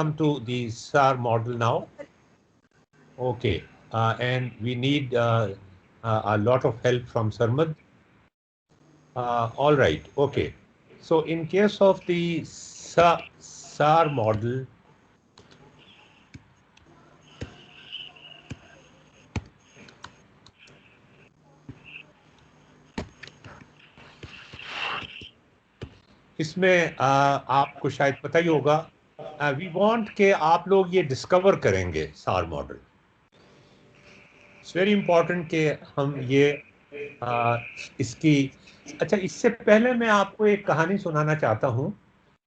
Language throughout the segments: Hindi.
come to the SAR model now. Okay, and we need a lot of help from Sarmad. All right, okay. So in case of the SAR model, इसमें आपको शायद पता ही होगा, वी वांट के आप लोग ये डिस्कवर करेंगे सार मॉडल. इट्स वेरी इंपॉर्टेंट कि हम ये इसकी. अच्छा, इससे पहले मैं आपको एक कहानी सुनाना चाहता हूँ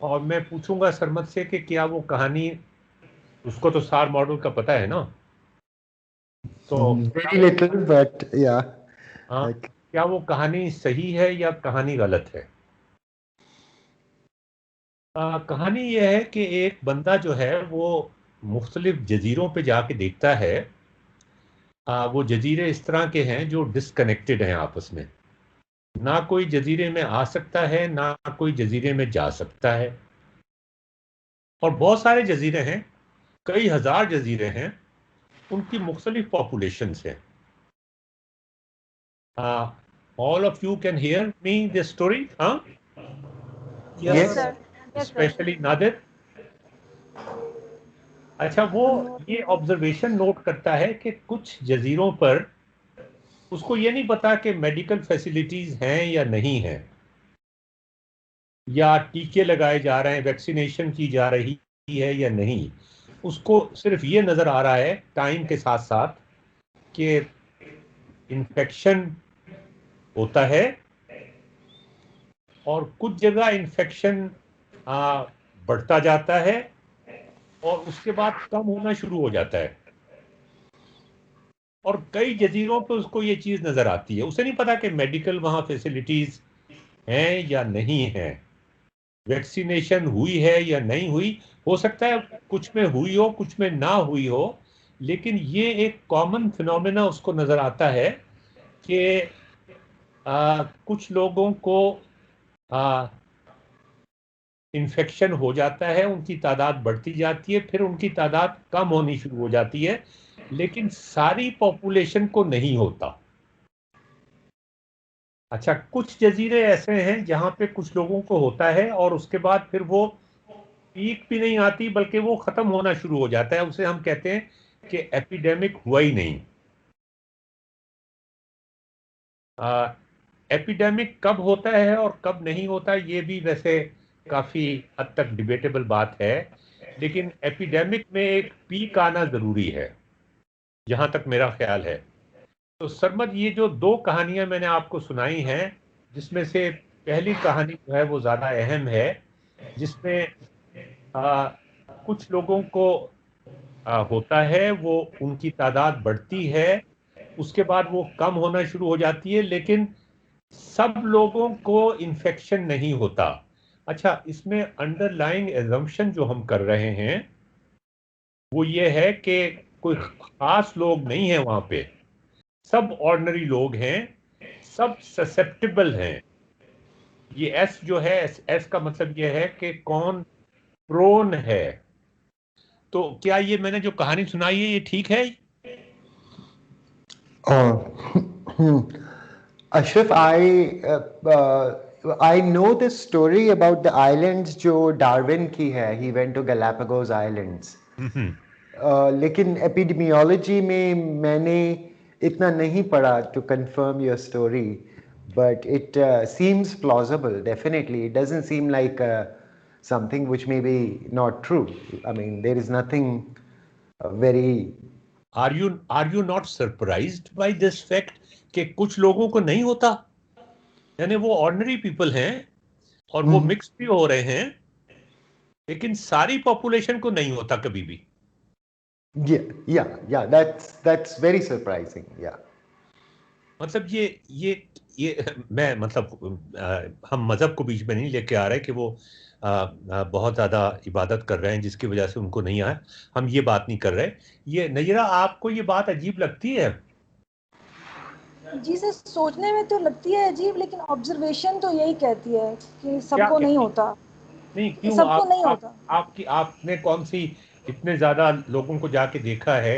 और मैं पूछूंगा सरमद से कि क्या वो कहानी, उसको तो सार मॉडल का पता है ना? तो very little, but yeah. क्या वो कहानी सही है या कहानी गलत है? कहानी यह है कि एक बंदा जो है वो मुख्तलिफ जजीरों पे जाके देखता है. वो जजीरे इस तरह के हैं जो डिसकनेक्टेड हैं आपस में. ना कोई जजीरे में आ सकता है, ना कोई जजीरे में जा सकता है. और बहुत सारे जजीरे हैं, कई हजार जजीरे हैं, उनकी मुख्तलिफ पॉपुलेशंस हैं. All of you can hear me this story? हाँ, Yes, स्पेशली नादिर. अच्छा, वो ये ऑब्जर्वेशन नोट करता है कि कुछ जजीरों पर उसको ये नहीं पता कि मेडिकल फैसिलिटीज हैं या नहीं हैं, या टीके लगाए जा रहे हैं, वैक्सीनेशन की जा रही है या नहीं. उसको सिर्फ ये नजर आ रहा है टाइम के साथ साथ कि इन्फेक्शन होता है और कुछ जगह इन्फेक्शन बढ़ता जाता है और उसके बाद कम होना शुरू हो जाता है. और कई जजीरों पे उसको ये चीज नजर आती है. उसे नहीं पता कि मेडिकल वहां फैसिलिटीज हैं या नहीं हैं, वैक्सीनेशन हुई है या नहीं हुई. हो सकता है कुछ में हुई हो, कुछ में ना हुई हो, लेकिन ये एक कॉमन फिनोमेना उसको नजर आता है कि कुछ लोगों को इन्फेक्शन हो जाता है, उनकी तादाद बढ़ती जाती है, फिर उनकी तादाद कम होनी शुरू हो जाती है, लेकिन सारी पॉपुलेशन को नहीं होता. अच्छा, कुछ जजीरे ऐसे हैं जहां पे कुछ लोगों को होता है और उसके बाद फिर वो पीक भी नहीं आती बल्कि वो खत्म होना शुरू हो जाता है. उसे हम कहते हैं कि एपिडेमिक हुआ ही नहीं. एपिडेमिक कब होता है और कब नहीं होता, ये भी वैसे काफी हद तक डिबेटेबल बात है, लेकिन एपिडेमिक में एक पीक आना जरूरी है, जहां तक मेरा ख्याल है. तो सरमद, ये जो दो कहानियां मैंने आपको सुनाई हैं, जिसमें से पहली कहानी जो है वो ज्यादा अहम है, जिसमें कुछ लोगों को होता है, वो उनकी तादाद बढ़ती है, उसके बाद वो कम होना शुरू हो जाती है, लेकिन सब लोगों को इन्फेक्शन नहीं होता. अच्छा, इसमें अंडरलाइंग एजम्पशन जो हम कर रहे हैं वो ये है कि कोई खास लोग नहीं है वहां पे, सब ऑर्डिनरी लोग हैं, सब ससेप्टेबल हैं. ये एस जो है, एस का मतलब ये है कि कौन प्रोन है. तो क्या ये मैंने जो कहानी सुनाई है ये ठीक है? Ashraf, I know this story about the islands जो Darwin की है. He went to Galapagos Islands. लेकिन एपिडेमियोलॉजी में मैंने इतना नहीं पढ़ा to confirm your story, but it seems plausible. Definitely, it doesn't seem like something which may be not true. I mean, there is nothing very. Are you not surprised by this fact कि कुछ लोगों को नहीं होता? यानी वो ऑर्डिनरी पीपल हैं और वो मिक्स भी हो रहे हैं, लेकिन सारी पॉपुलेशन को नहीं होता कभी भी. Yeah, that's very surprising. Yeah. मतलब ये मैं मतलब हम मजहब को बीच में नहीं लेके आ रहे कि वो बहुत ज्यादा इबादत कर रहे हैं जिसकी वजह से उनको नहीं आया, हम ये बात नहीं कर रहे. ये नजरा, आपको ये बात अजीब लगती है? जी सर, सोचने में तो लगती है अजीब, लेकिन ऑब्जर्वेशन तो यही कहती है कि सबको नहीं होता. नहीं, ये क्यों? सबको नहीं होता। आपकी आपने कौन सी इतने ज्यादा लोगों को जाके देखा है?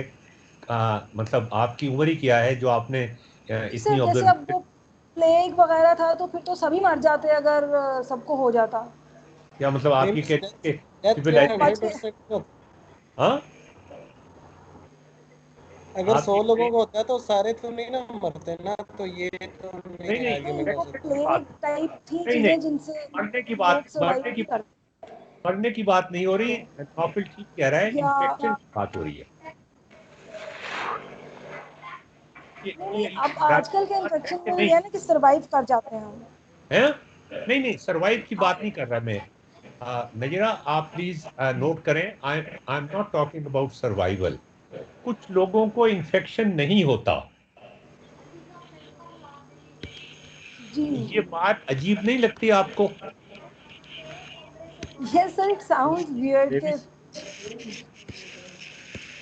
मतलब आपकी उम्र ही क्या है जो आपने इतनी सर जैसे अब ऑब्जर्व? वो प्लेग वगैरह था तो फिर तो सभी मर जाते अगर सबको हो जाता। या मतलब आप ये कहते हैं कि डेथ रेट बच गए। 100%। हाँ, अगर आप 100 ये लोगों को होता है तो सारे तो नहीं ना मरते ना, तो ये तो नहीं नहीं नहीं नहीं आर्ग्यूमेंट हो वो सकता। की प्लेग बात टाइप थी नहीं नहीं चीजें जिनसे मरने की लोग बात सर्वाइव भी करते। मरने की बात नहीं हो रही। नौफिल ठीक कह रहा है, या इन्फेक्शन की बात हो रही है। नहीं ये अब जाने आजकल की के बात है इन्फेक्शन कि में नहीं ये है ना कि सर्वाइव कर जाते हैं हम। है? नहीं नहीं, सरवाइव की बात नहीं कर रहा मैं। नजीरा, आप प्लीज नोट करें, I I am not talking about survival. कुछ लोगों को इन्फेक्शन नहीं होता। जी ये बात अजीब नहीं लगती आपको? Yes sir, it sounds weird may के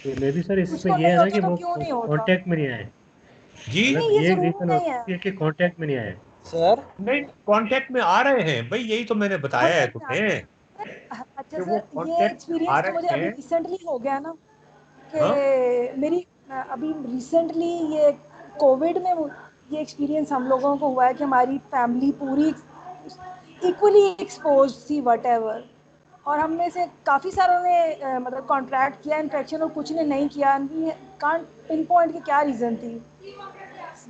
बी मे बी सर कुछ इसमें को ये नहीं है ना होता कि तो वो क्यों नहीं होता। कांटेक्ट में नहीं आए। जी मतलब नहीं ये ये जरूरी रीजन हो नहीं है। सकती है कि कांटेक्ट में नहीं आए। सर नहीं, कांटेक्ट में आ रहे हैं भाई, यही तो मैंने बताया है कांटेक्ट में तुम्हें अच्छा कि वो सर ये कांटेक्ट में आ एक्सपीरियंस तो मुझे रहे अभी हैं। रिसेंटली हो गया ना हाँ, कि मेरी अभी रिसेंटली ये कोविड में ये एक्सपीरियंस हम लोगों को हुआ है कि हमारी फैमिली पूरी इक्वली एक्सपोज थी वट और हम में से काफ़ी सारों ने मतलब कॉन्ट्रैक्ट किया इन्फेक्शन और कुछ ने नहीं किया। कांट पिन पॉइंट की क्या रीज़न थी।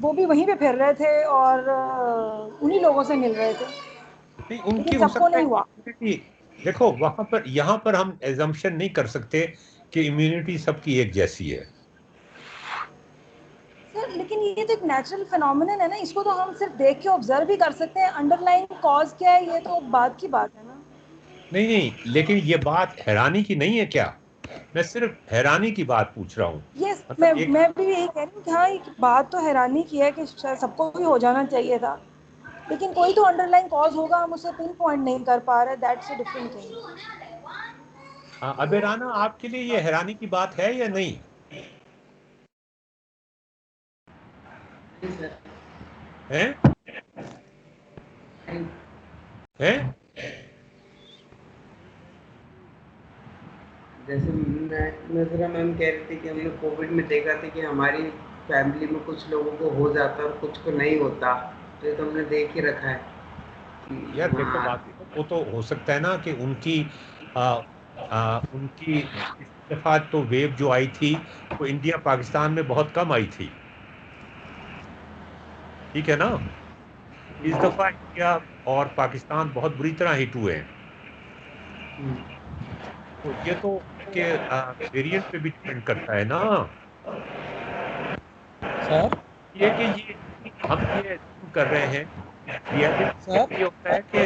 वो भी वहीं पे फिर रहे थे और उन्हीं लोगों से मिल रहे थे नहीं उनकी लेकिन हो सबको सकता है नहीं हुआ। इम्यूनिटी। देखो, वहां पर यहाँ पर हम एजम्पशन नहीं कर सकते कि इम्यूनिटी सबकी एक जैसी है। सर लेकिन ये तो एक नेचुरल फिनोमिनन है ना, इसको तो हम सिर्फ देख के ऑब्जर्व भी कर सकते हैं। अंडरलाइन कॉज क्या है ये तो बात की बात है ना। नहीं नहीं, लेकिन ये बात हैरानी की नहीं है क्या? मैं सिर्फ हैरानी की बात पूछ रहा हूँ। ये मतलब एक मैं भी यही कह रही हूँ कि हाँ एक बात तो हैरानी की है कि शायद सबको भी हो जाना चाहिए था लेकिन कोई तो अंडरलाइन कॉज होगा, हम उसे पिन पॉइंट नहीं कर पा रहे। That's a different thing. अबे राना, आपके लिए ये हैरानी की बात है या नहीं? है? है? जैसे नजरा मैम कह रही थी कि हमने कोविड में देखा था कि हमारी फैमिली में कुछ लोगों को हो जाता है और कुछ को नहीं होता, तो ये तो हमने देख ही रखा है कि यार देखो, हाँ। बात वो तो हो सकता है ना कि उनकी इस दफा तो वेव जो आई थी वो इंडिया पाकिस्तान में बहुत कम आई थी। ठीक है ना? इस दफा इंडिया और पाकिस्तान बहुत बुरी तरह हिट हुए हैं। तो ये तो के वेरिएंट पे भी डिपेंड करता है ना। सर ये कि ये हम ये assume कर रहे हैं। रियलिटी सर ये होता है कि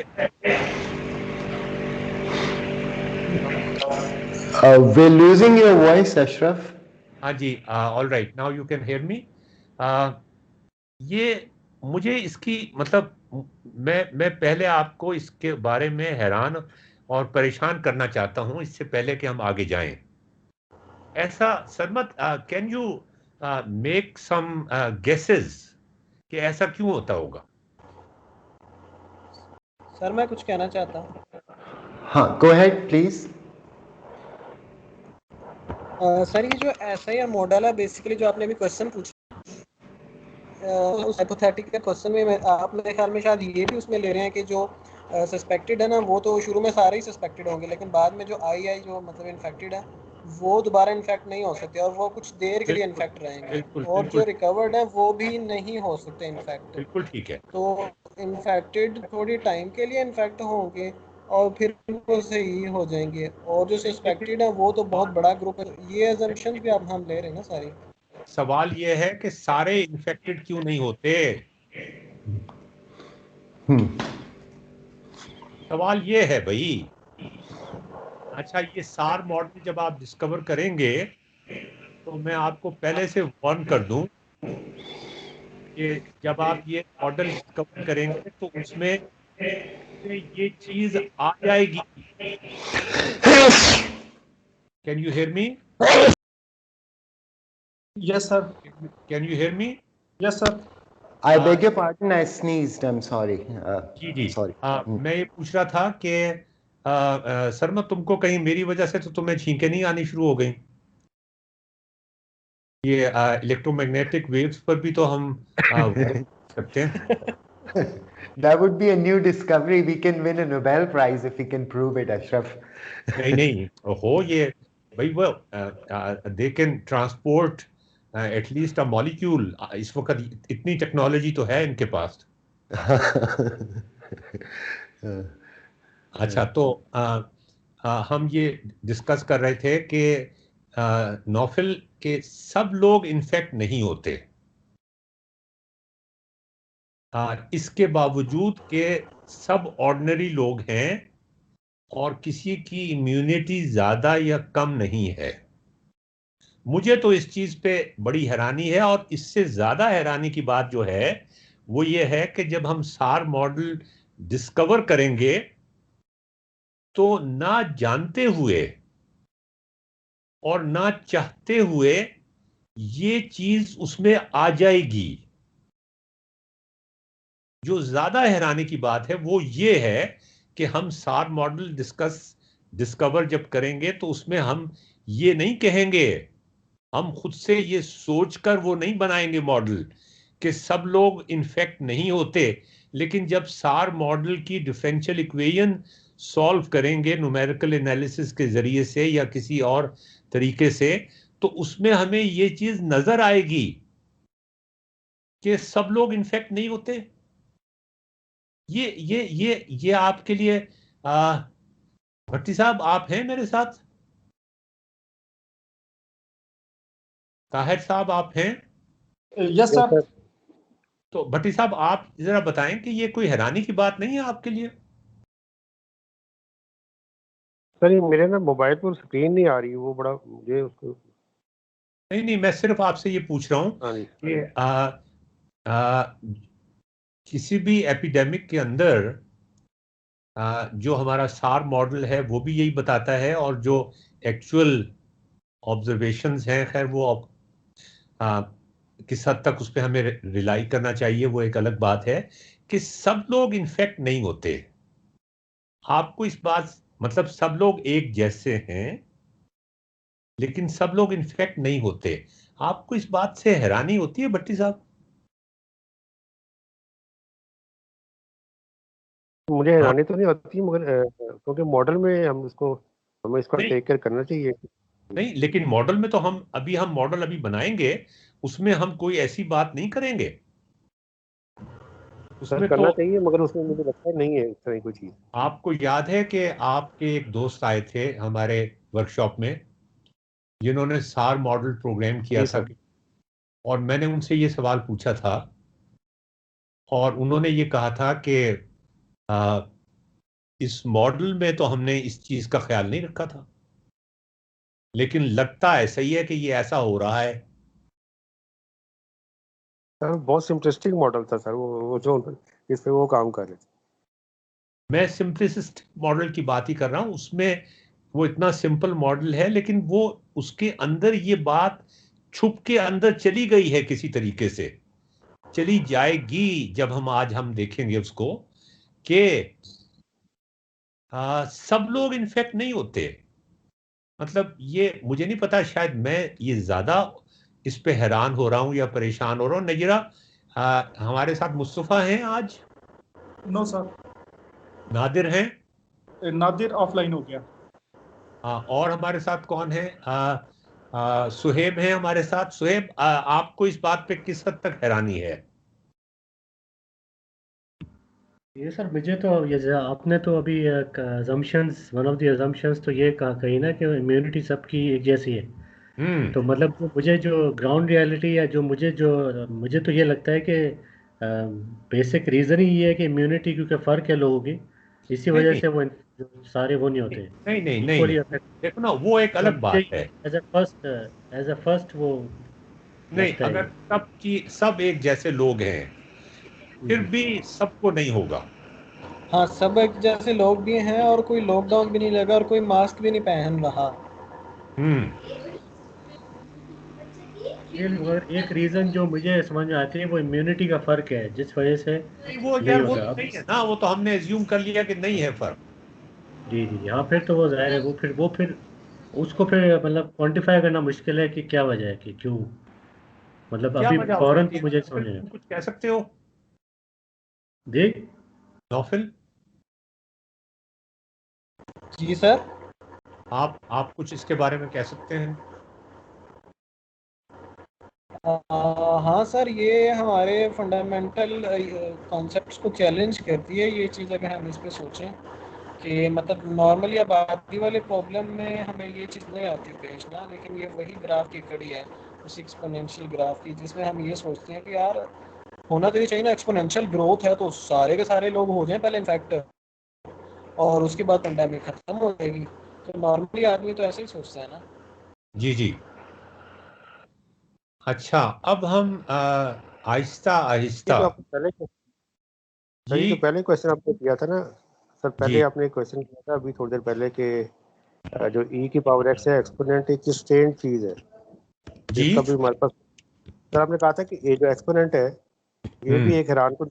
We're losing your voice, Ashraf. हाँ जी, all right, now you can hear me. ये मुझे इसकी मतलब मैं पहले आपको इसके बारे में हैरान और परेशान करना चाहता हूं इससे पहले कि हम आगे जाएं। ऐसा Sarmat, can you make some guesses कि ऐसा क्यों होता होगा? सर मैं कुछ कहना चाहता हूँ। हाँ, go ahead, please. सर ये जो SIR मॉडल है, बेसिकली जो आपने अभी क्वेश्चन पूछा, उस हाइपोथेटिकल क्वेश्चन में आप मेरे ख्याल में शायद ये भी उसमें ले रहे हैं कि जो सस्पेक्टेड है ना, वो तो शुरू में सारे ही सस्पेक्टेड होंगे, लेकिन बाद में जो आई जो मतलब इन्फेक्टेड है वो दोबारा इन्फेक्ट नहीं हो सकते और वो कुछ देर के लिए बिल्कुल इन्फेक्ट रहेंगे, बिल्कुल और जो बिल्कुल रिकवर्ड है वो भी नहीं हो सकते इन्फेक्ट। बिल्कुल ठीक है। तो इन्फेक्टेड थोड़ी टाइम के लिए इन्फेक्ट होंगे और फिर वो सही हो जाएंगे, और जो लेकिन सस्पेक्टेड है वो तो बहुत बड़ा ग्रुप है। ये assumptions भी अब हम ले रहे हैं ना सारी। सवाल ये है कि सारे इन्फेक्टेड क्यों नहीं होते? सवाल ये है भाई। अच्छा, ये सार मॉडल जब आप डिस्कवर करेंगे तो मैं आपको पहले से वार्न कर दूं कि जब आप ये मॉडल डिस्कवर करेंगे तो उसमें ये चीज आ जाएगी। Can you hear me? Yes, sir. Can you hear me? Yes, sir. I beg your pardon, I sneezed. I'm sorry. जी जी, Sorry. मैं ये पूछ रहा था कि शर्मा, तुमको कहीं मेरी वजह से तो तुम्हें छींकें नहीं आनी शुरू हो गई? ये इलेक्ट्रोमैग्नेटिक वेव्स पर भी तो हम सकते हैं। That would be a new discovery. We can win a Nobel Prize if we can prove it, Ashraf. नहीं नहीं, हो ये भाई, वो they can transport at least a molecule. इस वक्त इतनी टेक्नोलॉजी तो है इनके पास। अच्छा, तो हम ये डिस्कस कर रहे थे कि नौफिल के सब लोग इन्फेक्ट नहीं होते, इसके बावजूद के सब ऑर्डिनरी लोग हैं और किसी की इम्यूनिटी ज्यादा या कम नहीं है। मुझे तो इस चीज पे बड़ी हैरानी है, और इससे ज्यादा हैरानी की बात जो है वो ये है कि जब हम सार मॉडल डिस्कवर करेंगे तो ना जानते हुए और ना चाहते हुए ये चीज उसमें आ जाएगी। जो ज्यादा हैरानी की बात है वो ये है कि हम सार मॉडल डिस्कवर जब करेंगे तो उसमें हम ये नहीं कहेंगे, हम खुद से ये सोचकर वो नहीं बनाएंगे मॉडल कि सब लोग इन्फेक्ट नहीं होते। लेकिन जब सार मॉडल की डिफरेंशियल इक्वेशन सॉल्व करेंगे न्यूमेरिकल एनालिसिस के जरिए से या किसी और तरीके से, तो उसमें हमें ये चीज नजर आएगी कि सब लोग इन्फेक्ट नहीं होते। ये आपके लिए भट्टी साहब, आप हैं मेरे साथ? ताहिर साहब, आप हैं? Yes sir. तो भट्टी साहब, आप जरा बताएं कि ये कोई हैरानी की बात नहीं है आपके लिए? सर ये मेरे ना मोबाइल पर स्क्रीन नहीं आ रही, वो बड़ा मुझे उसको। नहीं नहीं, मैं सिर्फ आपसे ये पूछ रहा हूं कि किसी भी एपिडेमिक के अंदर जो हमारा सार मॉडल है वो भी यही बताता है, और जो एक्चुअल ऑब्जर्वेशंस हैं, खैर वो किस हद तक उस पर हमें रिलाई करना चाहिए वो एक अलग बात है, कि सब लोग इन्फेक्ट नहीं होते। आपको इस बात, मतलब सब लोग एक जैसे हैं लेकिन सब लोग इन्फेक्ट नहीं होते, आपको इस बात से हैरानी होती है भट्टी साहब? मुझे हैरानी तो नहीं होती, मगर क्योंकि मॉडल में हमें इसको टेक केयर करना चाहिए। नहीं, लेकिन मॉडल में तो हम मॉडल अभी बनाएंगे, उसमें हम कोई ऐसी बात नहीं करेंगे। उसमें करना तो चाहिए, मगर उसमें मुझे लगता है नहीं है इस तरह कोई चीज। आपको याद है कि आपके एक दोस्त आए थे हमारे वर्कशॉप में जिन्होंने सार मॉडल प्रोग्राम किया था, और मैंने उनसे ये सवाल पूछा था और उन्होंने ये कहा था कि इस मॉडल में तो हमने इस चीज का ख्याल नहीं रखा था, लेकिन लगता ऐसा ही है कि ये ऐसा हो रहा है। सर बहुत इंटरेस्टिंग मॉडल था सर, वो जो इस पे वो काम कर रहे थे। मैं सिंपलिसिस्ट मॉडल की बात ही कर रहा हूं, उसमें वो इतना सिंपल मॉडल है, लेकिन वो उसके अंदर ये बात छुप के अंदर चली गई है, किसी तरीके से चली जाएगी जब हम देखेंगे उसको कि सब लोग इन्फेक्ट नहीं होते। मतलब ये मुझे नहीं पता, शायद मैं ये ज्यादा इस पे हैरान हो रहा हूं या परेशान हो रहा हूं। नजीरा, हमारे साथ मुस्तफा हैं आज? नो सर, नादिर हैं? नादिर ऑफलाइन हो गया। और हमारे साथ कौन है? सुहेब हैं हमारे साथ। सुहेब, आपको इस बात पे किस हद तक हैरानी है? ये सर मुझे तो ये आपने तो अभी assumptions, one of the assumptions तो ये कही ना कि इम्यूनिटी सबकी एक जैसी है। तो मतलब जो ग्राउंड रियलिटी है, मुझे तो ये लगता है कि बेसिक रीज़न ही ये है कि इम्यूनिटी, क्योंकि फ़र्क है लोगों की, इसी नहीं वजह नहीं से वो सारे वो नहीं होते नहीं नहीं नहीं इक्वली नहीं, अफेक्ट। देखो ना, वो एक अलग बात है। एज अ फर्स्ट वो नहीं, लगता है। अगर सब एक जैसे लोग हैं फिर भी सबको नहीं होगा। हाँ, सब एक जैसे लोग भी हैं और कोई लॉकडाउन भी नहीं लगा और कोई मास्क भी नहीं पहन रहा। ये मगर एक रीज़न जो मुझे समझ में आती है वो इम्यूनिटी का फ़र्क है, जिस वजह से नहीं, वो नहीं यार वो होता तो अब। नहीं है ना, वो तो हमने एज्यूम कर लिया कि नहीं है फर्क। जी जी हाँ, फिर तो वो जाहिर है, वो फिर उसको फिर मतलब क्वांटिफाई करना मुश्किल है कि क्या वजह है कि क्यों, मतलब क्या अभी वजह हो फौरन सकती तो है? मुझे फिर समझ नहीं। तुम कुछ कह सकते हो जी नौफिल? जी सर। आप कुछ इसके बारे में कह सकते हैं? हाँ सर, ये हमारे फंडामेंटल कॉन्सेप्ट्स को चैलेंज करती है ये चीज़, अगर हम इस पे सोचें कि मतलब नॉर्मली आबादी वाले प्रॉब्लम में हमें ये चीज़ नहीं आती पेश ना, लेकिन ये वही ग्राफ की कड़ी है उस एक्सपोनेंशियल ग्राफ की, जिसमें हम ये सोचते हैं कि यार होना तो ये चाहिए ना, एक्सपोनेंशियल ग्रोथ है तो सारे के सारे लोग हो जाएं पहले इन्फेक्ट, और उसके बाद पेंडेमिक खत्म हो जाएगी। तो नॉर्मली आदमी तो ऐसे ही सोचता है ना। जी जी। अच्छा, अब हम आहिस्ता ये आहिस्ता। जो आपने पहले सर, ये जो जी पहले क्वेश्चन आपने किया था ना सर, पहले जी आपने एक क्वेश्चन किया था अभी थोड़ी देर पहले कि जो ई की पावर एक्स है, एक्सपोनेंट एक स्ट्रेंड चीज है जी। जिसका भी हमारे पास। सर आपने कहा था कि ये जो एक्सपोनेंट है ये भी हम्म। एक हैरान को।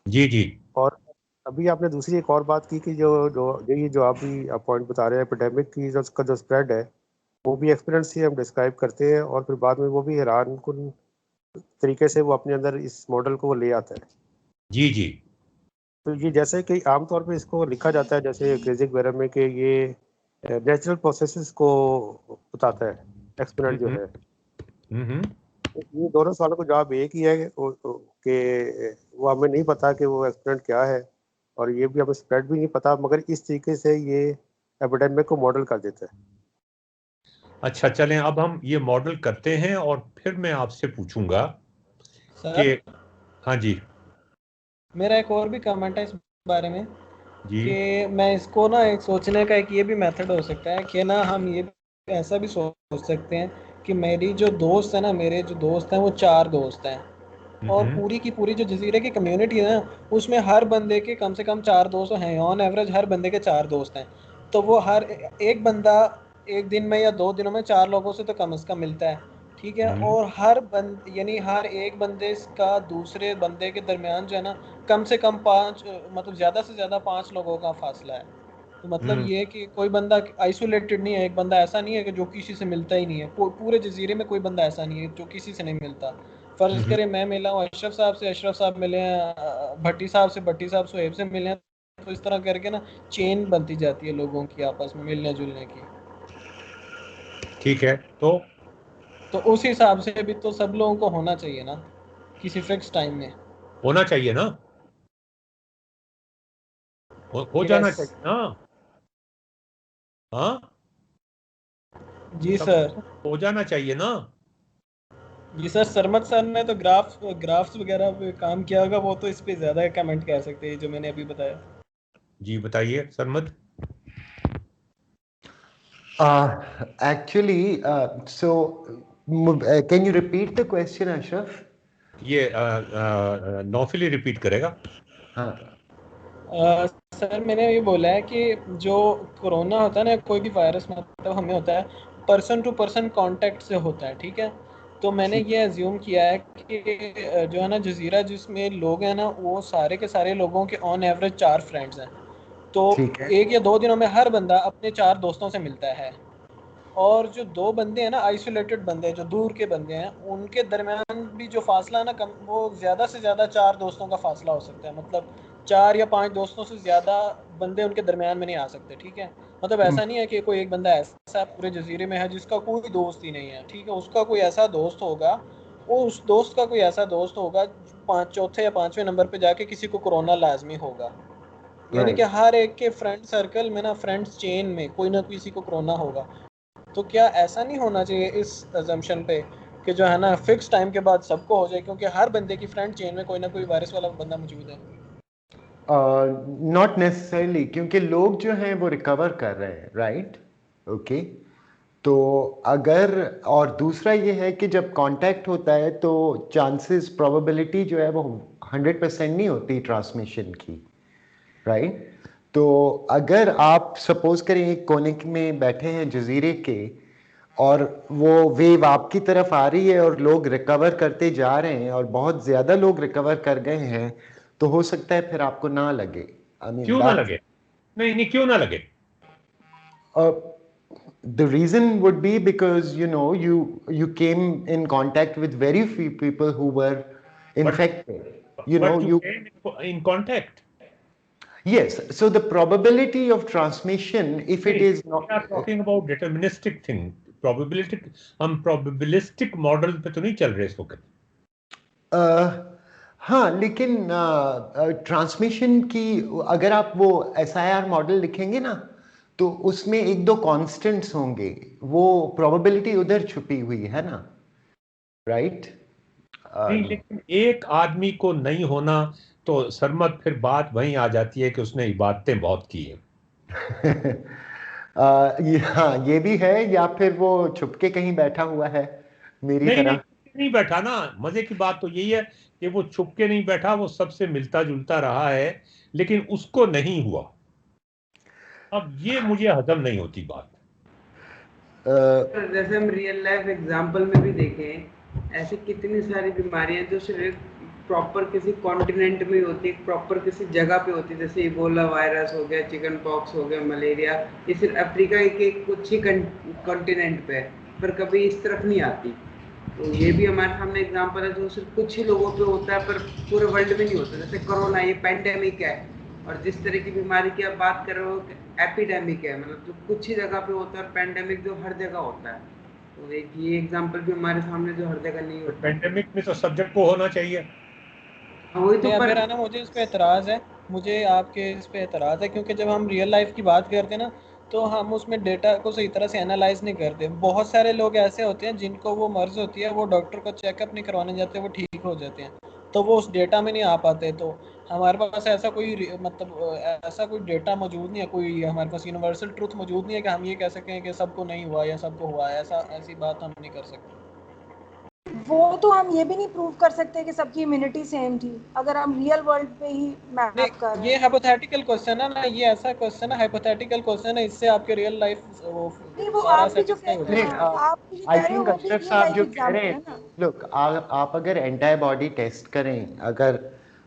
जी जी। और अभी आपने दूसरी एक और बात की कि जो आप भी आप पॉइंट बता रहे हैं, एपिडेमिक की जो उसका जो स्प्रेड है वो भी एक्सपोनेंट से हम डिस्क्राइब करते हैं, और फिर बाद में वो भी हैरान कुन तरीके से वो अपने अंदर इस मॉडल को वो ले आता है। जी जी। तो ये जैसे कि आमतौर पे इसको लिखा जाता है जैसे क्रेजिक वगैरह में कि ये नेचुरल प्रोसेसेस को बताता है एक्सपोनेंट जो हम्म है। हम्म। तो ये दोनों सवालों का जवाब एक ही है कि वो हमें नहीं पता कि वो एक्सपोनेंट क्या है, और ये भी हमें स्प्रेड भी नहीं पता, मगर इस तरीके से ये एपिडेमिक को मॉडल कर देता है। अच्छा, चलें अब हम ये मॉडल करते हैं और फिर मैं आपसे पूछूंगा कि। सर हाँ जी। मेरा एक और भी कमेंट है इस बारे में जी कि मैं इसको ना एक सोचने का एक ये भी मेथड हो सकता है कि ना हम ये ऐसा भी सोच सकते हैं कि मेरी जो दोस्त है ना, मेरे जो दोस्त हैं वो 4 दोस्त हैं, और हम्म पूरी की पूरी जो जजीरे की कम्युनिटी है ना, उसमें हर बंदे के कम से कम 4 दोस्त हैं, ऑन एवरेज हर बंदे के 4 दोस्त हैं। तो वो हर एक बंदा एक दिन में या 2 दिनों में 4 लोगों से तो कम से कम मिलता है, ठीक है। हम्म और हर बंद यानी हर एक बंदे का दूसरे बंदे के दरमियान जो है ना, कम से कम 5 मतलब ज़्यादा से ज़्यादा 5 लोगों का फासला है। तो मतलब हम्म ये है कि कोई बंदा आइसोलेटेड नहीं है, एक बंदा ऐसा नहीं है कि जो किसी से मिलता ही नहीं है, पूरे जजीरे में कोई बंदा ऐसा नहीं है जो किसी से नहीं मिलता। फर्ज हम्म। करें मैं मिला हूँ अशरफ साहब से, अशरफ साहब मिले हैं भट्टी साहब से, भट्टी साहब सुहेब से मिले हैं, तो इस तरह करके ना चेन बनती जाती है लोगों की आपस में मिलने जुलने की। ठीक है, तो तो उस हिसाब से भी तो सब लोगों को होना चाहिए ना किसी फिक्स टाइम में। होना चाहिए ना, हो जाना यस। चाहिए ना। हाँ, जी सब सर। हो जाना चाहिए ना। जी सर, सरमत सर ने तो ग्राफ्स वगैरह पे काम किया होगा, वो तो इस पे ज़्यादा कमेंट कर सकते हैं जो मैंने अभी बताया। जी बताइए Sarmad. Actually, can you repeat the question, Ashraf? ये नौफिल ही रिपीट करेगा। हाँ सर मैंने ये बोला है कि जो कोरोना होता है ना, कोई भी वायरस मतलब हमें होता है पर्सन टू पर्सन कांटेक्ट से होता है, ठीक है। तो मैंने ठीक ये अज्यूम किया है कि जो है ना जजीरा जिसमें लोग हैं ना, वो सारे के सारे लोगों के ऑन एवरेज 4 फ्रेंड्स हैं। तो ठीक है 1 या 2 दिनों में हर बंदा अपने 4 दोस्तों से मिलता है, और जो 2 बंदे हैं ना आइसोलेटेड बंदे जो दूर के बंदे हैं, उनके दरमियान भी जो फासला है ना कम, वो ज़्यादा से ज़्यादा 4 दोस्तों का फासला हो सकता है, मतलब 4 या 5 दोस्तों से ज़्यादा बंदे उनके दरमियान में नहीं आ सकते, ठीक है। मतलब हम्म, ऐसा नहीं है कि कोई एक बंदा ऐसा पूरे जजीरे में है जिसका कोई दोस्त ही नहीं है, ठीक है, उसका कोई ऐसा दोस्त होगा, वो उस दोस्त का कोई ऐसा दोस्त होगा, चौथे या 5वें नंबर पे जाके किसी को कोरोना लाजमी होगा। यानी कि राइट। हर एक के फ्रेंड सर्कल में ना, फ्रेंड्स चेन में कोई ना किसी को कोरोना होगा। तो क्या ऐसा नहीं होना चाहिए इस अजम्पशन पे कि जो है ना फिक्स टाइम के बाद सबको हो जाए, क्योंकि हर बंदे की फ्रेंड चेन में कोई ना कोई वायरस वाला बंदा मौजूद है। नॉट नेसेसरली, क्योंकि लोग जो हैं वो रिकवर कर रहे हैं, राइट। ओके। तो अगर, और दूसरा ये है कि जब कांटेक्ट होता है तो चांसेस, प्रोबेबिलिटी जो है वो 100% नहीं होती ट्रांसमिशन की, राइट। तो अगर आप सपोज करें एक कोने में बैठे हैं जजीरे के, और वो वेव आपकी तरफ आ रही है और लोग रिकवर करते जा रहे हैं और बहुत ज़्यादा लोग रिकवर कर गए हैं, तो हो सकता है फिर आपको ना लगे। आई मीन क्यों ना दैट, लगे? नहीं नहीं, क्यों ना लगे? The reason would be because you came in contact with very few people who were infected. But you came in contact. Yes, so the probability of transmission, if it is not, we are talking about deterministic thing. Probability, हम probabilistic model पे तो नहीं चल रहे इस वक्त. हाँ, लेकिन ट्रांसमिशन की अगर आप वो SIR मॉडल लिखेंगे ना, तो उसमें एक दो कांस्टेंट्स होंगे, वो प्रोबेबिलिटी उधर छुपी हुई है ना, राइट? नहीं, लेकिन एक आदमी को नहीं होना तो सरमत फिर बात वहीं आ जाती है कि उसने इबादतें बहुत की हैं. हाँ, ये भी है, या फिर वो छुपके कहीं बैठा हुआ है मेरी तरह. नहीं बैठा ना. मजे की बात तो यही है कि वो छुपके नहीं बैठा, वो सबसे मिलता जुलता रहा है, लेकिन उसको नहीं हुआ. अब ये मुझे हजम नहीं होती बात. जैसे हम रियल लाइफ एग्जांपल में भी देखें, ऐसी कितनी सारी बीमारियां जो सिर्फ प्रॉपर किसी कॉन्टिनेंट में होती है, प्रॉपर किसी जगह पे होती है, जैसे इबोला वायरस हो गया, चिकन पॉक्स हो गया, मलेरिया, ये सिर्फ अफ्रीका के कुछ ही कॉन्टिनेंट पे है, पर कभी इस तरफ नहीं आती. तो ये भी हमारे सामने एग्जांपल है जो सिर्फ कुछ ही लोगों पे होता है पर पूरे वर्ल्ड में नहीं होता. जैसे कोरोना, ये पैंडेमिक है, और जिस तरह की बीमारी की आप बात कर रहे हो एपिडेमिक है, मतलब जो कुछ ही जगह पे होता है, पैंडेमिक जो हर जगह होता है. तो एक ये एग्जांपल भी हमारे सामने जो हर जगह नहीं होता. पैंडेमिक में तो सब्जेक्ट को होना चाहिए. वही तो मेरा ना, मुझे इस पे एतराज़ है, मुझे आपके इस पे एतराज़ है, क्योंकि जब हम रियल लाइफ की बात करते हैं ना, तो हम उसमें डेटा को सही तरह से एनालाइज नहीं करते. बहुत सारे लोग ऐसे होते हैं जिनको वो मर्ज होती है, वो डॉक्टर को चेकअप नहीं करवाने जाते, वो ठीक हो जाते हैं, तो वो उस डेटा में नहीं आ पाते. तो हमारे पास ऐसा कोई मतलब ऐसा कोई डेटा मौजूद नहीं है, कोई हमारे पास यूनिवर्सल ट्रूथ मौजूद नहीं है कि हम ये कह सकें कि सबको नहीं हुआ या सबको हुआ. ऐसी बात हम नहीं कर सकते. वो तो हम ये भी नहीं प्रूव कर सकते कि सबकी इम्यूनिटी सेम थी, अगर हम रियल वर्ल्ड पे ही मैप कर रहे हैं. ये हाइपोथेटिकल क्वेश्चन है ना, ये ऐसा क्वेश्चन है, हाइपोथेटिकल क्वेश्चन है, इससे आपके रियल लाइफ नहीं, वो आप भी जो कह रहे हैं, आप भी कह रहे हो, वो भी अशरफ साहब जो कह रहे हैं, लुक, आप अगर एंटीबॉडी टेस्ट करें, अगर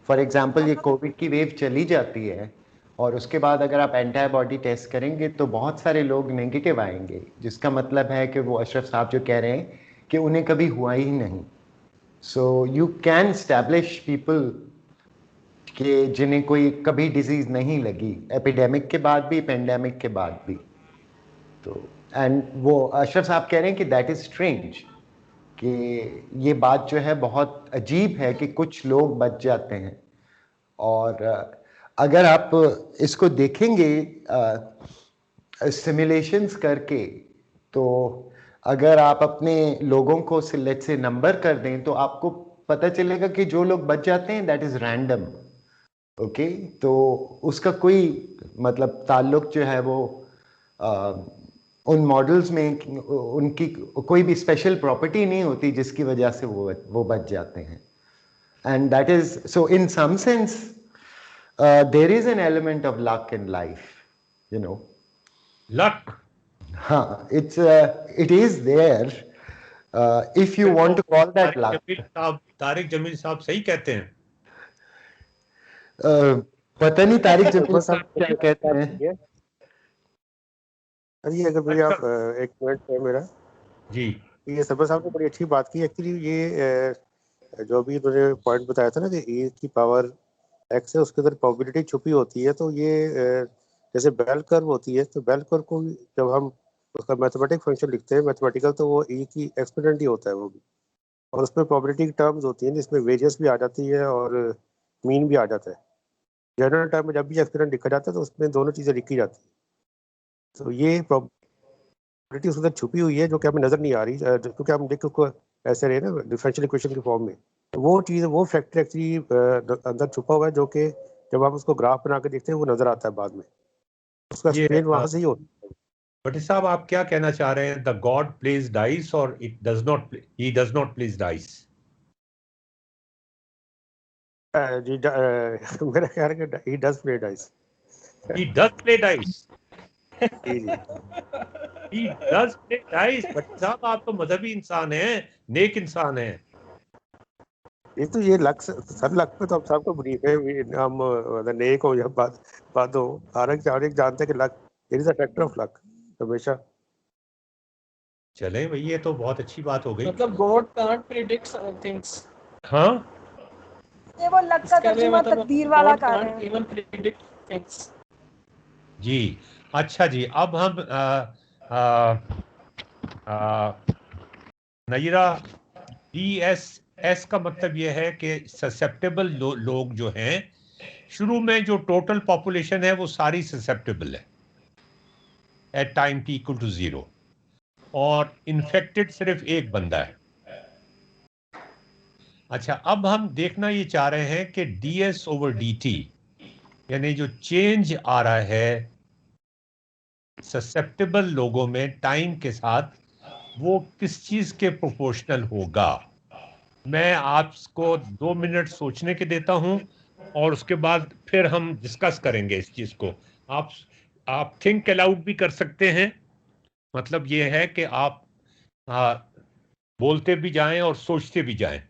फॉर एग्जांपल ये कोविड की वेव चली जाती है और उसके बाद अगर आप एंटीबॉडी टेस्ट करेंगे तो बहुत सारे लोग नेगेटिव आएंगे, जिसका मतलब है कि वो अशरफ साहब जो कह रहे हैं कि उन्हें कभी हुआ ही नहीं. So you can establish people कि जिन्हें कोई कभी डिजीज नहीं लगी, एपिडेमिक के बाद भी, पेंडेमिक के बाद भी. तो एंड वो अशरफ साहब कह रहे हैं कि दैट इज स्ट्रेंज, कि ये बात जो है बहुत अजीब है कि कुछ लोग बच जाते हैं. और अगर आप इसको देखेंगे सिमुलेशंस करके, तो अगर आप अपने लोगों को लेट्स से नंबर कर दें तो आपको पता चलेगा कि जो लोग बच जाते हैं दैट इज रैंडम. ओके, तो उसका कोई मतलब ताल्लुक जो है वो उन मॉडल्स में उनकी कोई भी स्पेशल प्रॉपर्टी नहीं होती जिसकी वजह से वो बच जाते हैं. And that is so in some sense there is an element of luck in life, you know. Luck, हाँ, it is there. If you want to call that luck. Tariq Jameel Sahab सही कहते हैं. पता नहीं तारिक जमील साहब क्या कहते हैं. अरे अगर भैया आप एक मिनट है मेरा जी. ये सबर साहब ने बड़ी अच्छी बात की. एक्चुअली ये जो भी उन्होंने पॉइंट बताया था ना कि ए की पावर एक्स है, उसके अंदर प्रोबेबिलिटी छुपी होती है. तो ये जैसे बेल कर्व होती है, तो बेल कर्व को जब हम उसका मैथमेटिक फंक्शन लिखते हैं मैथमेटिकल, तो वो ए की एक्सपोनेंट ही होता है वो भी, और उसमें प्रोबेबिलिटी की टर्म्स होती हैं जिसमें वेरियंस भी आ जाती है और मीन भी आ जाता है. जनरल टर्म में जब भी एक्सपोनेंट लिखा जाता है तो उसमें दोनों चीज़ें लिखी जाती हैं. तो ये प्रोबेबिलिटी उसके अंदर छुपी हुई है जो कि हमें नज़र नहीं आ रही, क्योंकि हम देख को ऐसे रहे ना डिफरेंशियल इक्वेशन के फॉर्म में. तो वो चीज़, वो फैक्टर एक्चुअली अंदर छुपा हुआ है, जो कि जब आप उसको ग्राफ बना के देखते हैं वो नज़र आता है बाद में. उसका एक्सप्लेन वहाँ से ही होता है. भट्टी साहब, आप क्या कहना चाह रहे हैं? द गॉड प्लेज डाइस और it does not, he does not plays dice? जी, मेरा ख्याल है कि he does play dice. He does play dice. Ji. He does play dice. भट्टी साहब, आप तो मजहबी इंसान हैं, नेक इंसान हैं. ये लक सर, लक पे तो हम सबको बिलीव है, हम नेक हो या बात हो, हर एक जानते हैं कि luck it is a factor of luck हमेशा। चले भाई, ये तो बहुत अच्छी बात हो गई। मतलब गॉड कांट प्रिडिक्ट थिंग्स। हाँ, ये वो लक का तर्जुमा तकदीर वाला कर रहे हैं। Even predict things. जी अच्छा जी, अब हम नयरा, DSS का मतलब यह है कि ससेप्टेबल लोग जो हैं, शुरू में जो टोटल पॉपुलेशन है वो सारी ससेप्टेबल है at time t equal to 0, और इन्फेक्टेड सिर्फ एक बंदा है। अच्छा, अब हम देखना ये चाह रहे हैं कि DS/dt यानी जो चेंज आ रहा है ससेप्टेबल लोगों में टाइम के साथ, वो किस चीज के प्रोपोर्शनल होगा। मैं आपको 2 मिनट सोचने के देता हूं और उसके बाद फिर हम डिस्कस करेंगे इस चीज को। आप थिंक अलाउड भी कर सकते हैं, मतलब ये है कि आप बोलते भी जाएं और सोचते भी जाएं।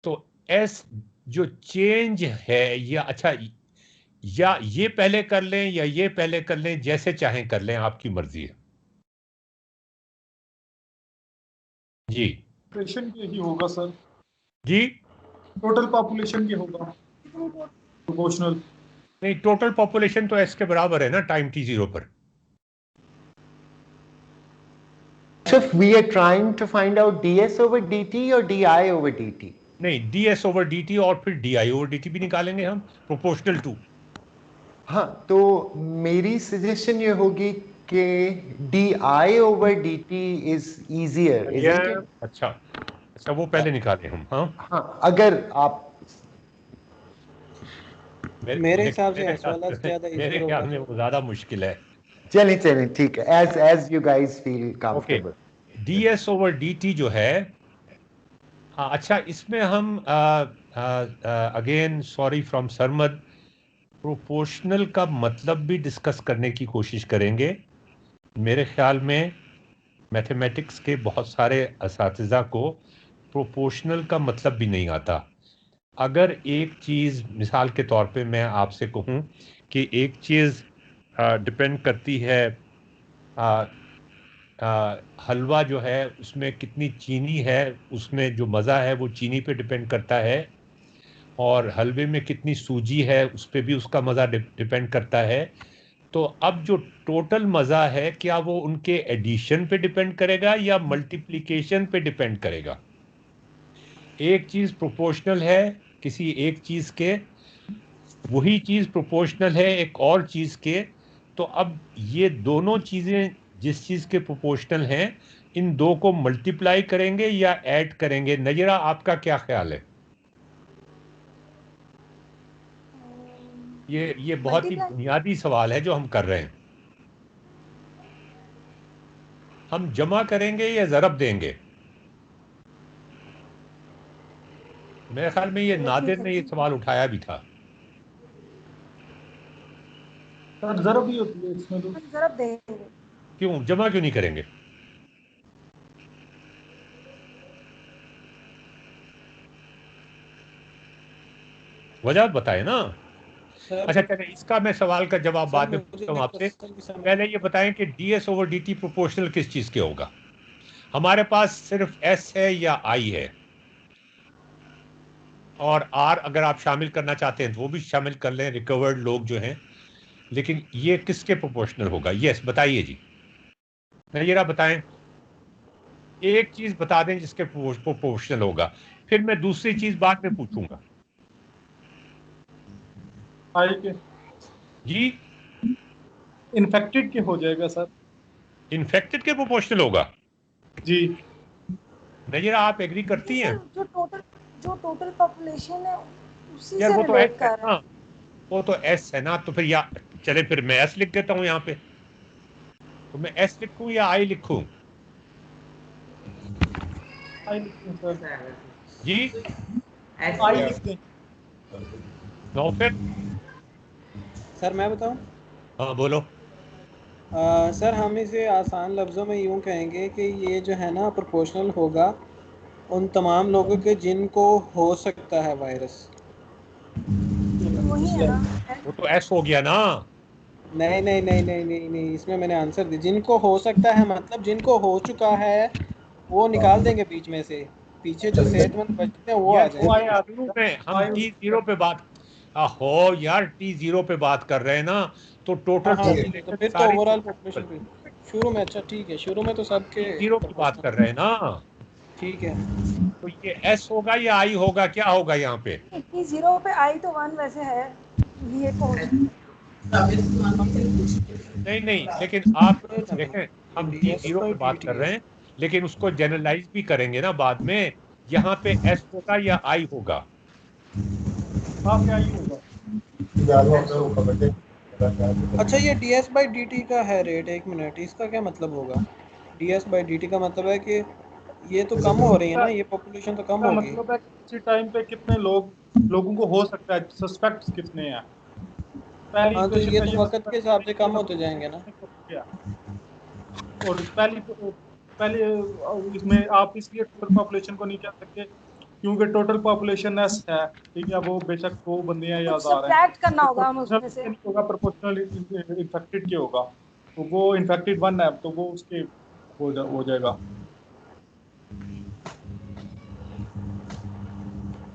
तो एस जो चेंज है, या अच्छा, या ये पहले कर लें या ये पहले कर लें, जैसे चाहें कर लें, आपकी मर्जी है जी। पॉपुलेशन के ही होगा सर, जी टोटल पॉपुलेशन के होगा प्रोपोर्शनल। नहीं, टोटल पॉपुलेशन तो एस के बराबर है ना टाइम t0 पर। So if we are trying to find out ds/dt or di/dt? नहीं, DS/dt और फिर DI/dt भी निकालेंगे हम, प्रोपोर्शनल टू। हाँ, तो मेरी सजेशन ये होगी कि di/dt is easier, isn't it? अच्छा, वो पहले निकालें हम। हाँ, अगर आप मेरे हिसाब से एस वाला ज्यादा मेरे ख्याल में वो ज्यादा मुश्किल है। चलें ठीक है, as you guys feel comfortable. DS/dt जो है, हाँ अच्छा, इसमें हम again sorry from Sarmad, proportional का मतलब भी डिस्कस करने की कोशिश करेंगे। मेरे ख्याल में मैथमेटिक्स के बहुत सारे असातिज़ा को प्रोपोर्शनल का मतलब भी नहीं आता। अगर एक चीज़, मिसाल के तौर पे मैं आपसे कहूँ कि एक चीज़ डिपेंड करती है, हलवा जो है उसमें कितनी चीनी है, उसमें जो मज़ा है वो चीनी पे डिपेंड करता है, और हलवे में कितनी सूजी है उस पर भी उसका मज़ा डिपेंड करता है। तो अब जो टोटल मज़ा है, क्या वो उनके एडिशन पे डिपेंड करेगा या मल्टीप्लिकेशन पे डिपेंड करेगा। एक चीज़ प्रोपोर्शनल है किसी एक चीज़ के, वही चीज़ प्रोपोर्शनल है एक और चीज़ के। तो अब ये दोनों चीज़ें जिस चीज़ के प्रोपोर्शनल हैं, इन दो को मल्टीप्लाई करेंगे या ऐड करेंगे। नजरा, आपका क्या ख्याल है? ये बहुत ही बुनियादी सवाल है जो हम कर रहे हैं। हम जमा करेंगे या ज़रब देंगे? मेरे ख्याल में ये नादिर ने ये सवाल उठाया भी था। सर ज़रब ही होती है इसमें तो। ज़रब देंगे। क्यों जमा क्यों नहीं करेंगे? वजह बताए ना। अच्छा चलिए, इसका मैं सवाल का जवाब बाद में पूछता हूँ आपसे। पहले ये बताएं कि DS/dt प्रोपोर्शनल किस चीज़ के होगा। हमारे पास सिर्फ S है या I है, और R अगर आप शामिल करना चाहते हैं तो वो भी शामिल कर लें, रिकवर्ड लोग जो हैं। लेकिन ये किसके प्रोपोर्शनल होगा? यस बताइए जी, नयरा बताएं। एक चीज बता दें जिसके प्रोपोर्शनल होगा, फिर मैं दूसरी चीज बाद में पूछूंगा। आई के जी, इन्फेक्टेड के हो जाएगा सर। इन्फेक्टेड के प्रोपोर्शनल होगा जी। नयरा, आप एग्री करती हैं? जो टोटल पॉपुलेशन है उसी यार से वो तो रिलेट S कर है रहे हैं। ना, वो तो S है ना। तो फिर या चले, फिर मैं S लिख देता हूं यहाँ पे। तो मैं S लिखूं या I लिखूं? आई लिखते हैं सर। जी आई लिखते हैं। तो फिर सर मैं बताऊं? हाँ बोलो। सर हम इसे आसान लफ्ज़ों में यूं कहेंगे कि ये जो है ना प्रोपोर्शनल होगा उन तमाम लोगों के जिनको हो सकता है वायरस। वही है ना, वो तो एस हो गया ना। नहीं नहीं नहीं नहीं नहीं नहीं, इसमें मैंने आंसर दी। जिनको हो सकता है मतलब जिनको हो चुका है वो निकाल देंगे बीच में से, पीछे जो सेहतमंद बचते हैं वो आ यार जाएंगे। शुरू में हम T0 पे बात, हो यार T0 पे बात कर रहे हैं ना, तो हाँ टोटल हाँ ठीक है, तो पॉपुलेशन फिर तो सारी ओवरऑल पॉपुलेशन पे शुरू में। अच्छा ठीक है, शुरू में तो सबके T0 की बात कर रहे हैं ना। ठीक है। तो ये एस होगा या आई होगा, क्या होगा यहाँ पे? T जीरो पे आई तो 1 वैसे है, ये पहुंच नहीं नहीं, लेकिन आप देखें, हम ds T0 by पे बात कर dt रहे हैं, लेकिन उसको जनरलाइज भी करेंगे ना बाद में। यहाँ पे एस होगा या आई होगा? हाँ क्या ही होगा। अच्छा ये ds by dt का है रेट, एक मिनट, इसका क्या मतलब होगा? ds by dt का मतलब है कि ये तो कम हो रही है इसका ना, ये पॉपुलेशन तो कम इसका होगी। मतलब है कि किसी टाइम पे कितने लोगों को हो सकता है, सस्पेक्ट्स कितने हैं। पहली हाँ तो इक्वेशन ये का तो ये वक्त मतलब के हिसाब है से कि कम होते हमने जाएंगे ना। कितने को किया। और पहले इसमें आप इसलिए टोटल पॉपुलेशन को नहीं कह सकते क्योंकि टोटल पॉपुलेशन एस है, ठीक है, वो बेशक 2 बंदे हैं या कुछ 1000 हैं, सब्ट्रैक्ट करना वो होगा हमें प्रोपोर्शनल उसमें से। नहीं होगा, प्रोपोर्शनल इन्फेक्टेड के होगा। तो वो इन्फेक्टेड 1 है तो वो उसके हो जाएगा।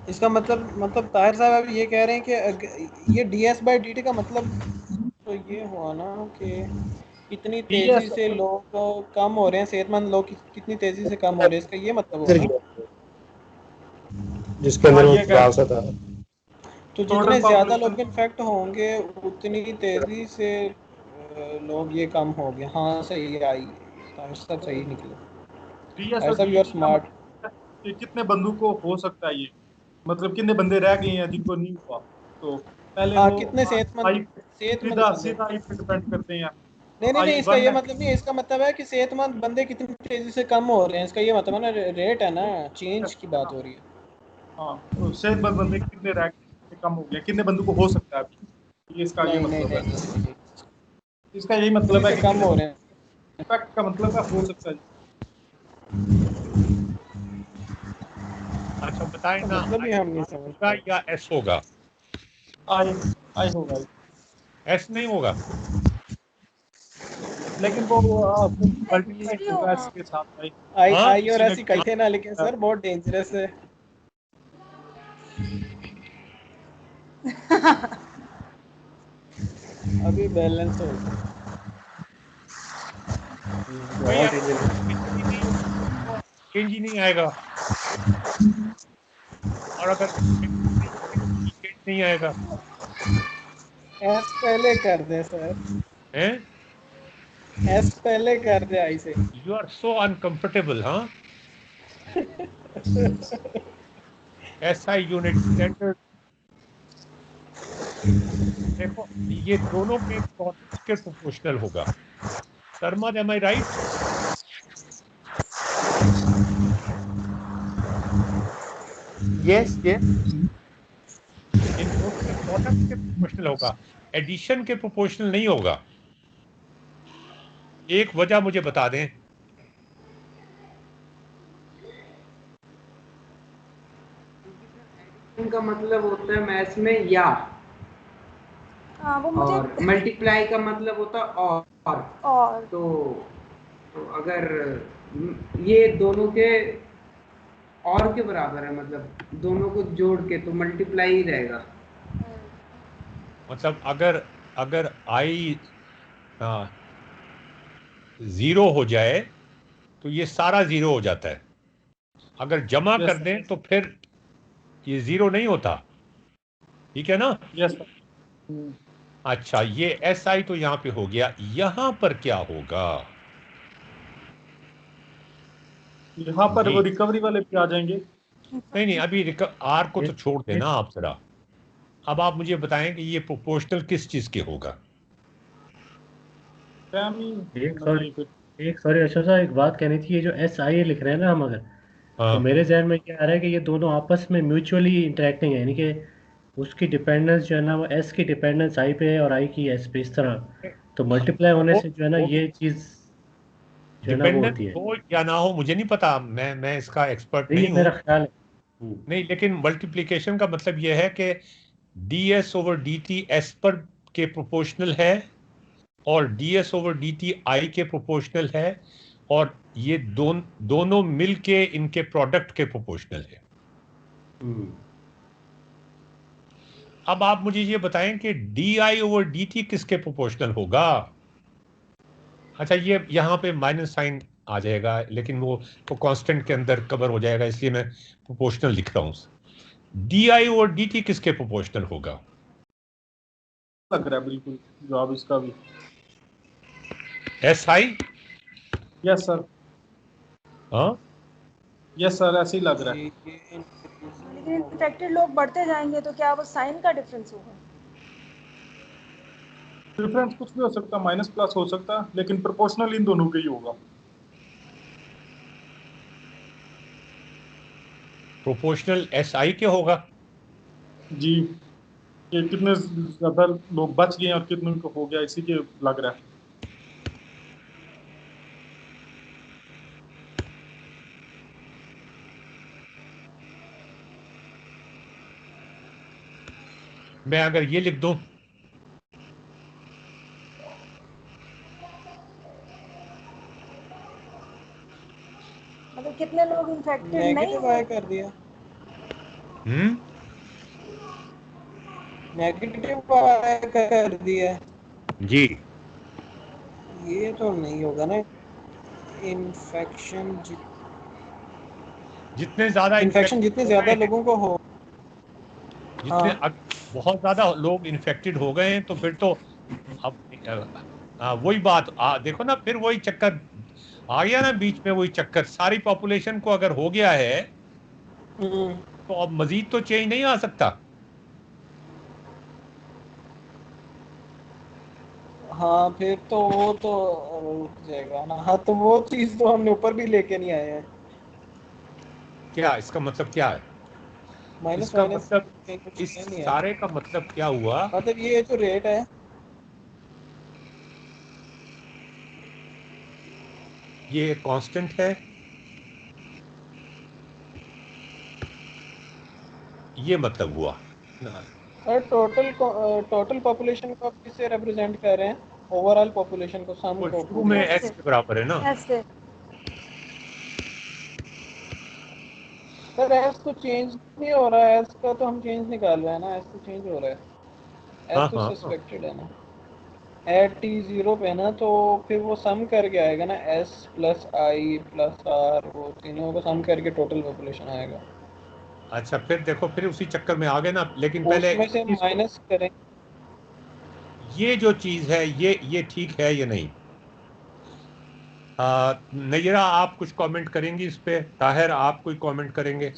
इसका मतलब ताहिर साहब अब ये कह रहे हैं कि ये ds by dt का मतलब तो ये हुआ ना कि कितनी तेजी डीएस से लोग कम हो रहे हैं, सेहतमंद लोग कितनी तेजी से कम हो रहे हैं, इसका ये मतलब हुआ ना। जिसके हाँ अंदर वो ये कह विकास था। तो टोटल जितने ज्यादा पॉपुलेशन। लोग इन्फेक्ट होंगे उतनी तेजी से लोग ये कम हो गए। हाँ सही है, आई ताहिर साहब सही निकले। डीएस ताहिर और साहब यू आर डीटी का स्मार्ट। मतलब है कि कितने बंदों को हो सकता है ये, मतलब कितने बंदे रह गए हैं जिनको नहीं हुआ। तो पहले हाँ वो कितने सेहतमंद आई सेहतमंद सीधा बंदे। सीधा आई पे डिपेंड करते हैं। नहीं नहीं नहीं, आई इसका वन ये है। मतलब नहीं है, इसका मतलब है कि सेहतमंद बंदे कितनी तेजी से कम हो रहे हैं, इसका ये मतलब है ना, रेट है ना, चेंज की बात हो रही है। हाँ तो सेहतमंद बंदे कितने रह गए, कितने कम हो गए, कितने बंदों को हो सकता है अभी, ये इसका ये नहीं नहीं मतलब नहीं है। नहीं, नहीं। इसका यही तेजी मतलब है से कि कम कितने हो बंदे, रहे हैं। इफेक्ट का मतलब है हो सकता है। अच्छा बताएं तो ना, मतलब आई ही हम नहीं आई समझ होगा पाए। या एस होगा? आई आई होगा। एस नहीं होगा? लेकिन वो मल्टीप्लाई इसलिए होगा होगा। इसके साथ भाई। आई हाँ आई और किसी ने ऐसी इकट्ठे ना लिखें सर, बहुत डेंजरस है। अभी बैलेंस हो गया। वही बहुत अगर इंजन। चेंज ही नहीं होगा तो चेंज ही नहीं आएगा, और अगर चेंज नहीं आएगा एस पहले कर दे सर, हैं। एस पहले कर दे आई से। यू आर सो अनकंफर्टेबल, हाँ। SI unit standard. देखो, ये दोनों के प्रोसेस के प्रोपोर्शनल होगा। Sharma, am I right? Yes yes. इन दोनों के प्रोडक्ट के प्रोपोर्शनल होगा, एडिशन के प्रोपोर्शनल नहीं होगा। एक वजह मुझे बता दें। उनका मतलब होता है मैथ्स में या, हाँ वो मुझे। और मल्टीप्लाई का मतलब होता है और। और तो अगर ये दोनों के और के बराबर है, मतलब दोनों को जोड़ के तो मल्टीप्लाई ही रहेगा। मतलब अगर अगर आई जीरो हो जाए तो ये सारा जीरो हो जाता है, अगर जमा यस कर दें तो फिर ये जीरो नहीं होता। ठीक है ना? यस। अच्छा, ये SI तो यहां पे हो गया, यहां पर क्या होगा? यहाँ पर वो ये रिकवरी वाले भी आ जाएंगे। नहीं नहीं, अभी आर को ये तो छोड़ ये देना आप जरा। अब आप मुझे बताएं कि ये प्रोपोर्शनल किस चीज के होगा? फैमिली एक नहीं सॉरी है फिर। एक सॉरी अशरफ साहब, एक बात कहनी थी। ये जो SI लिख रहे हैं ना हम, अगर तो हाँ। मेरे जहन में ये आ रहा है कि ये दोनों आपस में म्यूचुअली इंटरेक्टिंग है, यानी कि उसकी डिपेंडेंस जो है ना वो S की डिपेंडेंस I पे है और I की S पे, इस तरह। तो मल्टीप्लाई होने वो से जो है ना वो ये चीज़ जो है ना वो डिपेंडेंस होती है। हो या ना हो मुझे नहीं पता, मैं इसका एक्सपर्ट ये नहीं हूँ। मेरा ख्याल है। नहीं, लेकिन मल्टीप्लिकेशन का मतलब यह है कि ds ओवर dt s पर के प्रोपोर्शनल है और ds ओवर dt i के प्रोपोर्शनल है, और ये दोनों मिल के इनके प्रोडक्ट के प्रोपोर्शनल है। अब आप मुझे ये बताएं कि di ओवर dt किसके प्रोपोर्शनल होगा। अच्छा, ये यहाँ पे माइनस साइन आ जाएगा, लेकिन वो कांस्टेंट के अंदर कवर हो जाएगा, इसलिए मैं प्रोपोर्शनल लिख रहा हूँ। di ओवर dt किसके प्रोपोर्शनल होगा? लग रहा है बिल्कुल जवाब इसका भी। si? यस सर, हाँ, यस सर, ऐसे ही लग रहा है। लेकिन इन्फेक्टेड लोग बढ़ते जाएंगे तो क्या वो साइन का डिफरेंस होगा? डिफरेंस कुछ भी हो सकता, माइनस प्लस हो सकता, लेकिन प्रोपोर्शनल इन दोनों का ही होगा। प्रोपोर्शनल si के होगा। जी, कि कितने ज्यादा लोग बच गए और कितने को हो गया, इसी के लग रहा है। मैं अगर ये लिख दूं, मतलब कितने लोग इन्फेक्टेड नहीं नेगेटिव हुए? आया कर दिया, नेगेटिव आया कर दिया। जी, ये तो नहीं होगा ना। इन्फेक्शन जितने ज्यादा इन्फेक्शन जितने ज्यादा लोगों को हो, जितने बहुत ज्यादा लोग इन्फेक्टेड हो गए हैं, तो फिर तो अब वही बात देखो ना, फिर वही चक्कर आ गया ना बीच में, वही चक्कर। सारी पॉपुलेशन को अगर हो गया है तो अब मजीद तो चेंज नहीं आ सकता। हाँ फिर तो वो तो रुक जाएगा ना। हाँ तो वो चीज तो हमने ऊपर भी लेके नहीं आए हैं। क्या इसका मतलब क्या है? माइनस इसका माइनस मतलब, कुछ इस नहीं है। सारे का मतलब क्या हुआ? मतलब ये जो रेट है, ये कांस्टेंट है, ये मतलब हुआ ना। और टोटल पॉपुलेशन को आप किससे रिप्रेजेंट कर रहे हैं? ओवरऑल पॉपुलेशन को, सम तो को शुरू में पूरी। x के बराबर है ना। ऐसे सर एस तो चेंज नहीं हो रहा है, एस का तो हम चेंज निकाल रहे हैं ना, एस तो चेंज हो रहा है, हाँ एस तो हाँ हाँ। सस्पेक्टेड है ना। एट टी जीरो पे ना, तो फिर वो सम करके आएगा ना, S plus I plus R, वो तीनों को सम करके टोटल पॉपुलेशन आएगा। अच्छा, फिर देखो, फिर उसी चक्कर में आ गए ना, लेकिन पहले उसमें इस से चीज को, माइनस करें। ये जो चीज है, ये ठीक है या नहीं? नैरा, आप कुछ कमेंट करेंगी इस पे? ताहिर, आप कोई कमेंट करेंगे?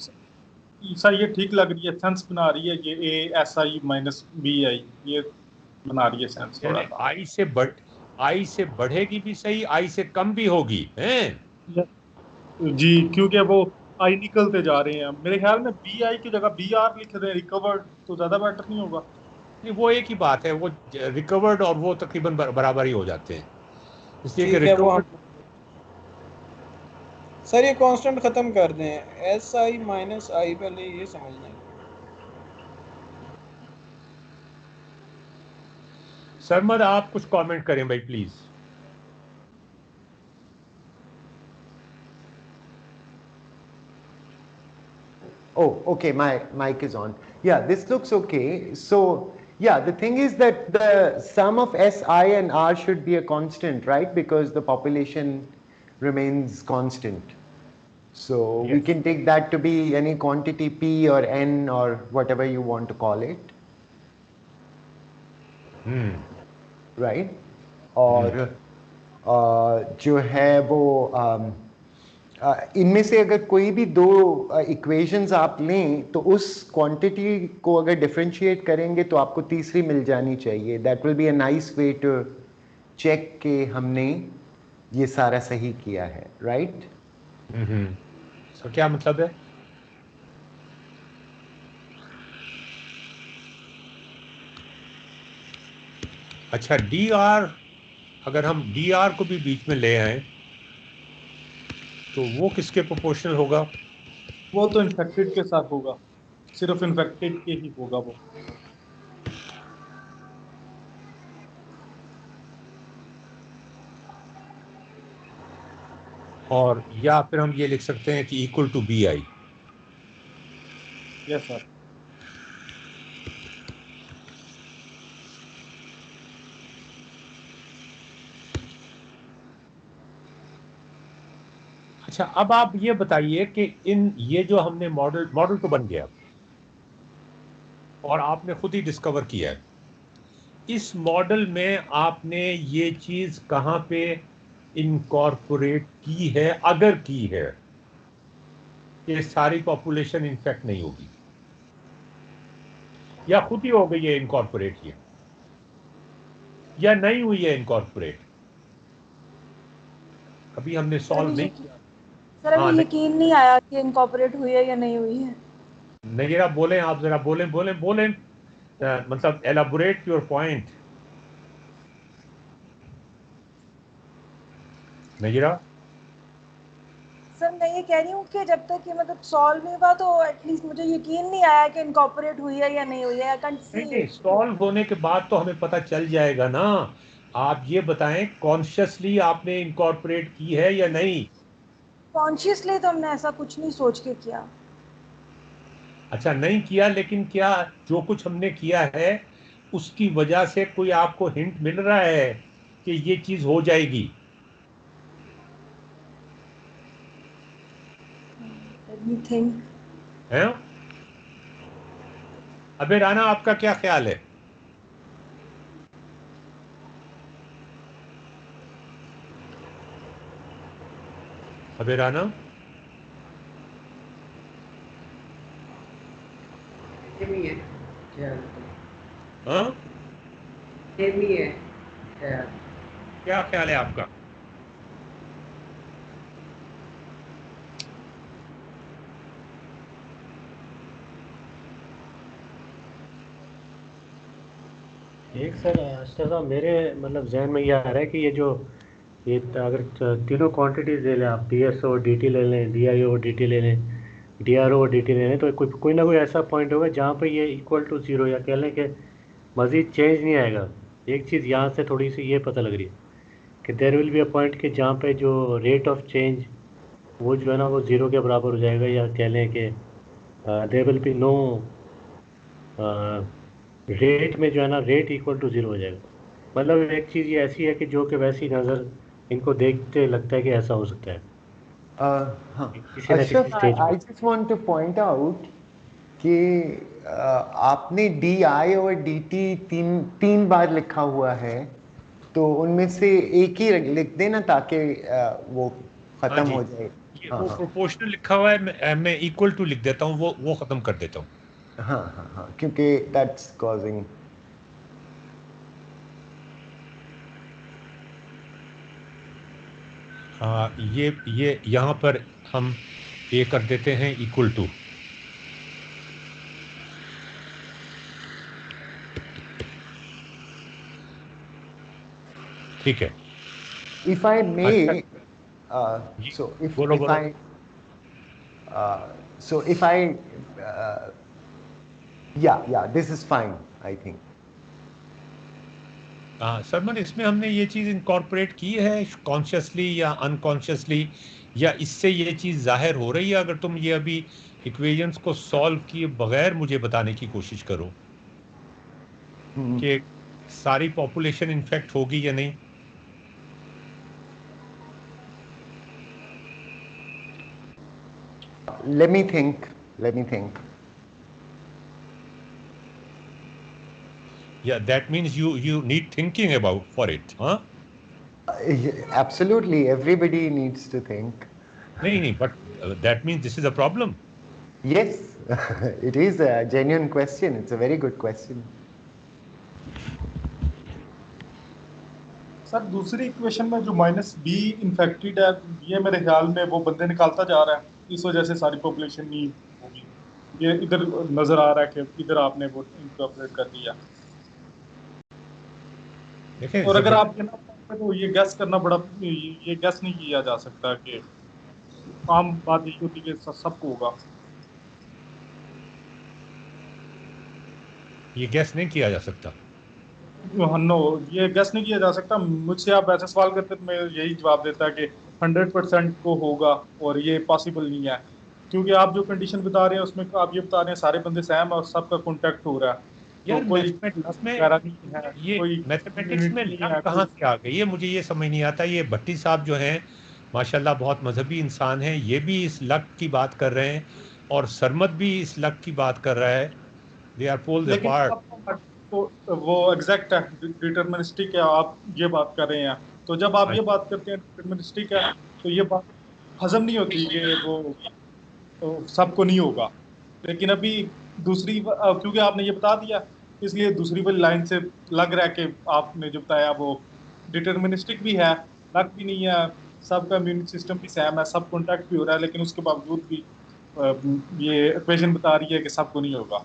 सर ये ठीक लग रही है, सेंस बना रही है ये ASI माइनस BI, ये बना रही है सेंस थोड़ा यानी सा। आई से बढ़ेगी भी सही, आई से कम भी होगी हैं? जी, क्योंकि वो आई निकलते जा रहे हैं, मेरे ख्याल में BI की जगह BR लिख दें, रिकवर्ड, तो ज्यादा बेटर नहीं होगा? नहीं, वो एक ही बात है, वो रिकवर्ड और वो तकरीबन बराबर ही हो जाते हैं, इसलिए कि ठीक है, वो हम रिकवर्ड। सर ये कांस्टेंट खत्म कर दें, एस आई माइनस आई, पहले ये समझना है। सरमद, आप कुछ कमेंट करें भाई please. Oh, okay, my mic is on. Yeah, this looks okay. So, yeah, the thing is that the sum of S, I and R should be a constant, right? Because the population remains constant. So we Yes. can take that to be any quantity P or N or whatever you want to call it. Right? और जो है वो इनमें से अगर कोई भी दो इक्वेशंस आप लें तो उस क्वांटिटी को अगर डिफरेंशिएट करेंगे तो आपको तीसरी मिल जानी चाहिए. That will be a nice way to check कि हमने ये सारा सही किया है, राइट? तो क्या मतलब है? अच्छा, डी आर, अगर हम डी आर को भी बीच में ले आए तो वो किसके प्रोपोर्शनल होगा? वो तो इन्फेक्टेड के साथ होगा, सिर्फ इन्फेक्टेड के ही होगा वो। और या फिर हम ये लिख सकते हैं कि equal to BI। Yes sir. अच्छा, अब आप ये बताइए कि ये जो हमने मॉडल तो बन गया और आपने खुद ही डिस्कवर किया है, इस मॉडल में आपने ये चीज कहां पे इनकॉर्पोरेट की है, अगर की है, कि सारी पॉपुलेशन इन्फेक्ट नहीं होगी, या खुद ही हो गई है इनकॉर्पोरेट, ये या नहीं हुई है इनकॉर्पोरेट? अभी हमने सॉल्व नहीं किया सर। अभी यकीन नहीं आया कि इनकॉर्पोरेट हुई है या नहीं हुई है। नजीरा बोलें, आप जरा बोलें बोलें बोलें, मतलब एलाबोरेट योर पॉइंट। नजीरा। सर मैं ये कह रही हूँ कि जब तक ये मतलब सॉल्व नहीं हुआ तो एटलीस्ट मुझे यकीन नहीं आया कि इनकॉर्पोरेट हुई है या नहीं हुई है। I can't see. नहीं, सॉल्व होने के बाद तो हमें पता चल जाएगा ना। आप ये बताएं, कॉन्शियसली आपने इनकॉर्पोरेट की है या नहीं? कॉन्शियसली तो हमने ऐसा कुछ नहीं सोच के किया। अच्छा, नहीं किया, लेकिन क्या जो कुछ हमने किया है उसकी वजह से कोई आपको हिंट मिल रहा है कि ये चीज हो जाएगी? Let me think. है? अबे राना, आपका क्या ख्याल है? अबे राना। नहीं है ख्याल तो। हाँ, नहीं है ख्याल। क्या ख्याल है आपका? एक सर साहब मेरे मतलब जहन में ये आ रहा है कि ये अगर तीनों क्वांटिटीज ले लें आप, DSO DT ले लें, DIO DT ले लें, DRO DT ले लें, तो कोई ना कोई ऐसा पॉइंट होगा जहाँ पे ये इक्वल टू ज़ीरो, या कह लें कि मज़ीद चेंज नहीं आएगा। एक चीज़ यहाँ से थोड़ी सी ये पता लग रही है कि there will be a point कि जहाँ पे जो रेट ऑफ चेंज वो जो है ना वो ज़ीरो के बराबर हो जाएगा, या कह लें कि there will be no rate में जो है ना रेट इक्वल टू ज़ीरो हो जाएगा। मतलब एक चीज़ ये ऐसी है कि जो कि वैसी नज़र इनको देखते लगता है कि ऐसा हो सकता है हाँ, किसी ना अशरफ, किसी स्टेज आई पे। Just want two point out कि आपने DI और DT तीन बार लिखा हुआ है, तो उनमें से एक ही लिख देना ताकि वो हाँ खत्म जी, हो जाए। ये हाँ वो हाँ प्रोपोर्शनल लिखा हुआ है, मैं इक्वल टू लिख देता हूँ, वो खत्म कर देता हूँ। हाँ हाँ हाँ, क्योंकि दैट्स कॉजिंग। ये यहाँ पर हम ये कर देते हैं इक्वल टू। ठीक है। If I अच्छा may, जी, so बोलो बोलो। if I, uh, yeah, this is fine, I think. Sarman, इसमें हमने ये चीज़ इनकॉर्पोरेट की है कॉन्शियसली या अनकॉन्शियसली, या इससे ये चीज़ जाहिर हो रही है? अगर तुम ये अभी इक्वेशंस को सॉल्व किए बगैर मुझे बताने की कोशिश करो कि सारी पॉपुलेशन इन्फेक्ट होगी या नहीं। Let me think. Yeah, that means you need thinking about for it, huh? Absolutely, everybody needs to think. नहीं, but that means this is a problem. Yes, it is a genuine question. It's a very good question. Sir दूसरी इक्वेशन में जो -B इन्फेक्टेड है, ये मेरे ख्याल में वो बंदे निकालता जा रहा है, इस वजह से सारी पॉपुलेशन नहीं होगी। ये इधर नजर आ रहा है कि इधर आपने वो इंकॉर्पोरेट कर दिया। देखिए, और अगर आप कहना चाहते तो ये गैस करना बड़ा, ये गैस नहीं किया जा सकता कि आम बात यही होती है कि सबको होगा। ये गैस नहीं किया जा सकता। नो, ये गेस नहीं किया जा सकता। मुझसे आप ऐसे सवाल करते तो मैं यही जवाब देता कि 100% को होगा, और ये पॉसिबल नहीं है, क्योंकि आप जो कंडीशन बता रहे हैं उसमें आप ये बता रहे हैं सारे बंदे सेम और सबका कांटेक्ट हो रहा है, तो यार कोई मैथमेटिक्स में वगैरह नहीं है, ये कोई मैथमेटिक्स में इम्यूनिटी नहीं लक है, कहाँ कोई। से आ गई, ये मुझे ये समझ नहीं आता। ये भट्टी साहब जो हैं माशाल्लाह बहुत मजहबी इंसान हैं, ये भी इस लक की बात कर रहे हैं और सरमद भी इस लक की बात कर रहा है। दे आर पोल्स लेकिन अपार्ट। तो वो एग्जैक्ट है, डिटर्मिनिस्टिक है, आप ये बात कर रहे हैं। तो जब आप ये बात करते हैं डिटर्मिनिस्टिक है, तो ये बात हजम नहीं होती कि वो तो सबको नहीं होगा। लेकिन अभी दूसरी क्योंकि आपने ये बता दिया, इसलिए दूसरी वाली लाइन से लग रहा है कि आपने जो बताया वो डिटर्मिनिस्टिक भी है, लक भी नहीं है, सबका इम्यून सिस्टम भी सेम है, सब कॉन्टैक्ट भी हो रहा है, लेकिन उसके बावजूद भी ये इक्वेशन बता रही है कि सबको नहीं होगा।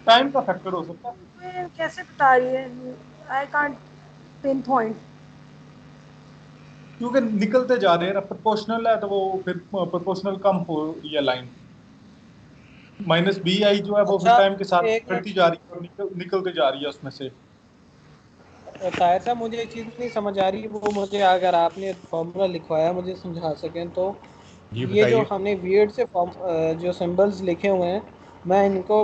टाइम का फैक्टर हो सकता है। मैं कैसे बता रही है, आई कांट पिन पॉइंट। क्योंकि निकलते जा रहे हैं, प्रोपोर्शनल है तो वो फिर प्रोपोर्शनल कम हो रही है लाइन। -BI जो है वो फिर अच्छा, टाइम के साथ एक बढ़ती मिनट जा रही है और निकलते जा रही है उसमें से। ताहिर साहब, मुझे एक चीज़ नहीं समझ आ रही, वो मुझे अगर आपने फॉर्मूला लिखवाया मुझे समझा सकें तो। जी ये जो बताइए। हमने वियर्ड से जो सिंबल्स लिखे हुए हैं, मैं इनको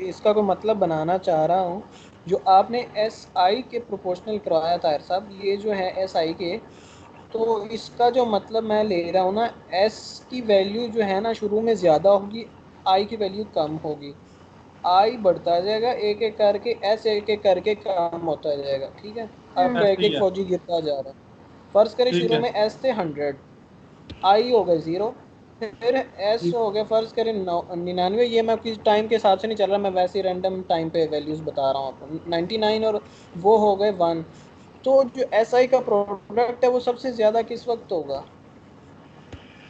इसका कोई मतलब बनाना चाह रहा हूँ। जो आपने SI के प्रोपोर्शनल करवाया ताहिर साहब, ये जो है SI के, तो इसका जो मतलब मैं ले रहा हूँ ना, S की वैल्यू जो है ना शुरू में ज़्यादा होगी, I की वैल्यू कम होगी। आई बढ़ता जाएगा एक एक करके, एस एक एक करके कम होता जाएगा, ठीक है। आपका ऐसे एक ही एक है। फौजी गिरता जा रहा है। फर्ज करें ठीक शुरू है। में एस थे 100, आई हो गए 0, फिर एस ठीक। हो गया फर्ज करें 99। ये मैं किस टाइम के हिसाब से नहीं चल रहा, मैं वैसे ही रैंडम टाइम पे वैल्यूज बता रहा हूँ आपको। 99 और वो हो गए 1। तो जो SI का प्रोडक्ट है वो सबसे ज्यादा किस वक्त होगा?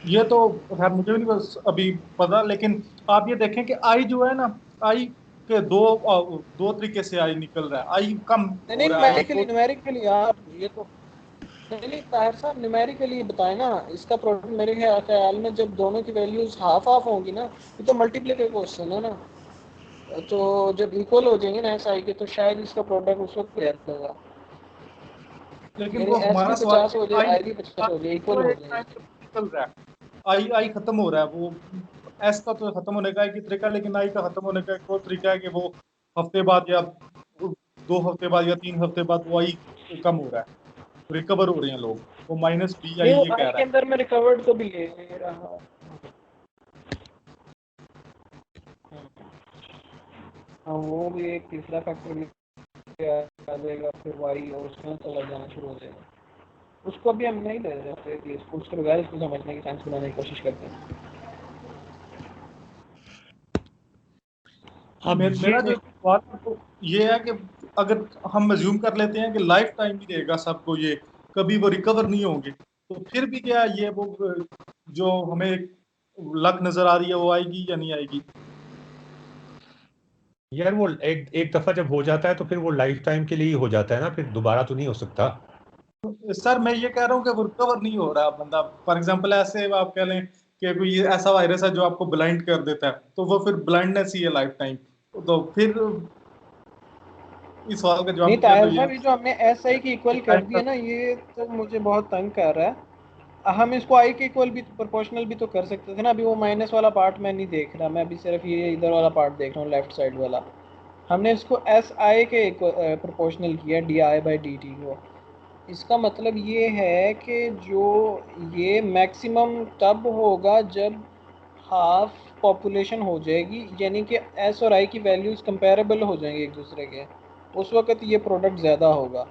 ये तो खैर मुझे भी नहीं बस अभी पता, लेकिन आप ये देखें कि आई जो है ना, आई के दो तरीके से आई निकल रहा है, आई कम नहीं हो नहीं, रहा है, आई न्यूमेरिकली न्यूमेरिकली यार, ये तो नहीं नहीं ताहिर साहब, न्यूमेरिकली बताए ना इसका प्रोडक्ट। मेरे ख्याल में जब दोनों की वैल्यूज हाफ हाफ होंगी ना, ये तो मल्टीप्लाई का क्वेश्चन है ना, तो जब इक्वल हो जाएंगे ना SI के, तो शायद इसका प्रोडक्ट उस वक्त तैयार होगा। लेकिन यानी वो S हमारा की सवाल 50 है हो कि जाए, आई I की 50 हो जाए, इक्वल वो हो एक टाइम जाएंगे। पे निकल रहा है, आई आई खत्म हो रहा है, वो एस का तो खत्म होने का एक ही तरीका है, लेकिन आई का खत्म होने का एक और तरीका है कि वो हफ्ते बाद या 2 हफ्ते बाद या 3 हफ्ते बाद वो आई कम हो रहा है, रिकवर हो रहे हैं लोग, वो -BI नहीं, वो ये कह आई रहा के है। अंदर में रिकवर्ड को भी ले रहा हूँ। हाँ, वो भी एक तीसरा फैक्टर आ जाएगा, फिर वाई और उसमें चला जाना शुरू हो जाएगा। उसको भी हम नहीं ले रहे थे, उसके बगैर इसको समझने की, साइंस बनाने की कोशिश करते हैं। अब ये मेरा जो सवाल है वो ये है कि अगर हम अज्यूम कर लेते हैं कि लाइफ टाइम ही रहेगा सबको, ये कभी वो रिकवर नहीं होंगे, तो फिर भी क्या ये वो जो हमें लक नजर आ रही है वो आएगी या नहीं आएगी? यार वो एक एक दफा जब हो जाता है तो फिर वो लाइफ टाइम के लिए ही हो जाता है ना, फिर दोबारा तो नहीं हो सकता। सर मैं ये कह रहा हूँ कि वो रिकवर नहीं हो रहा बंदा। फॉर एग्जाम्पल ऐसे आप कह लें कि कोई ऐसा वायरस है जो आपको ब्लाइंड कर देता है, तो वो फिर ब्लाइंडनेस ही है लाइफ टाइम। तो फिर इस सवाल का नहीं जवाब दिया तो ताहिर ये साहब, ये जो हमने SI की इक्वल कर टाइम दी का। है ना, ये तो मुझे बहुत तंग कर रहा है। हम इसको I के इक्वल भी, प्रोपोर्शनल भी तो कर सकते थे ना। अभी वो माइनस वाला पार्ट मैं नहीं देख रहा, मैं अभी सिर्फ ये इधर वाला पार्ट देख रहा हूँ, लेफ्ट साइड वाला। हमने इसको SI के प्रोपोर्शनल किया DI/dt को। इसका मतलब ये है कि जो ये मैक्सिमम तब होगा जब हाफ पॉपुलेशन हो जाएगी, यानी कि S और I की वैल्यूज कंपेरेबल हो जाएंगी एक दूसरे के, उस वक्त ये प्रोडक्ट ज़्यादा होगा।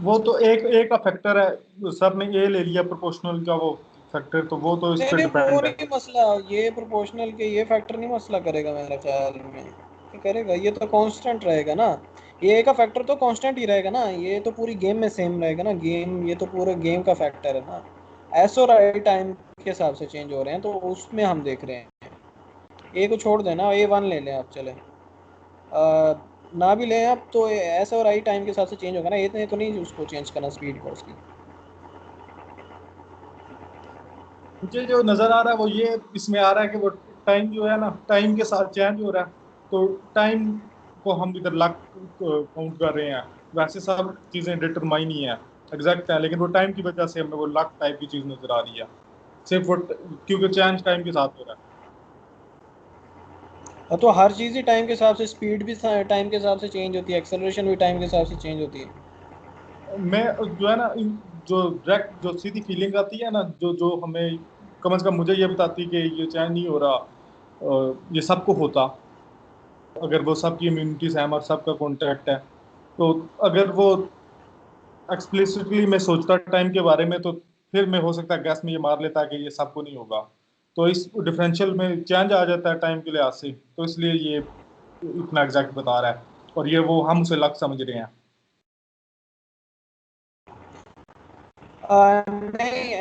वो तो एक एक का फैक्टर है, सर ने ये ले लिया प्रोपोर्शनल का वो फैक्टर, तो वो तो इस नहीं पे नहीं, वो डिपेंड है। नहीं मसला, ये प्रोपोर्शनल के ये फैक्टर नहीं मसला करेगा मेरे ख्याल में। ये करेगा, ये तो कांस्टेंट रहेगा ना। ये का फैक्टर तो कांस्टेंट ही रहेगा ना, ये तो पूरी गेम में सेम रहेगा ना। गेम, ये तो पूरे गेम का फैक्टर है ना। एस और आई टाइम के हिसाब से चेंज हो रहे हैं, तो उसमें हम देख रहे हैं। ए को छोड़ देना, A1 ले लें आप, चले। ना भी लें आप तो एस और आई टाइम के हिसाब से चेंज होगा ना, इतने तो नहीं उसको चेंज करना स्पीड को उसकी। मुझे जो नजर आ रहा है वो ये इसमें आ रहा है कि वो टाइम जो है ना, टाइम के साथ चेंज हो रहा है, तो टाइम को हम इधर लाख काउंट कर रहे हैं, वैसे सब चीजें डिटरमाइन ही है, एग्जैक्ट है, लेकिन वो टाइम की वजह से हमें वो लाख टाइप की चीज नजर आ रही है, सिर्फ वो क्योंकि चेंज टाइम के साथ हो रहा है। तो हर चीज़ ही टाइम के हिसाब से, स्पीड भी टाइम के हिसाब से चेंज होती है, एक्सेलरेशन भी टाइम के हिसाब से चेंज होती है। मैं जो है ना, जो डायरेक्ट जो सीधी फीलिंग आती है ना, जो जो हमें कम से कम मुझे ये बताती है कि ये चेंज नहीं हो रहा, ये सबको होता, अगर वो सबकी इम्यूनिटी से और सबका कॉन्टैक्ट है, तो अगर वो एक्सप्लिसिटली मैं सोचता टाइम के बारे में, तो फिर मैं हो सकता है गैस में ये मार लेता कि ये सबको नहीं होगा, तो इस डिफरेंशियल में चेंज आ जाता है टाइम के लिहाज से, तो इसलिए ये इतना एग्जैक्ट बता रहा है, और ये वो हम उसे लग समझ रहे हैं। नहीं,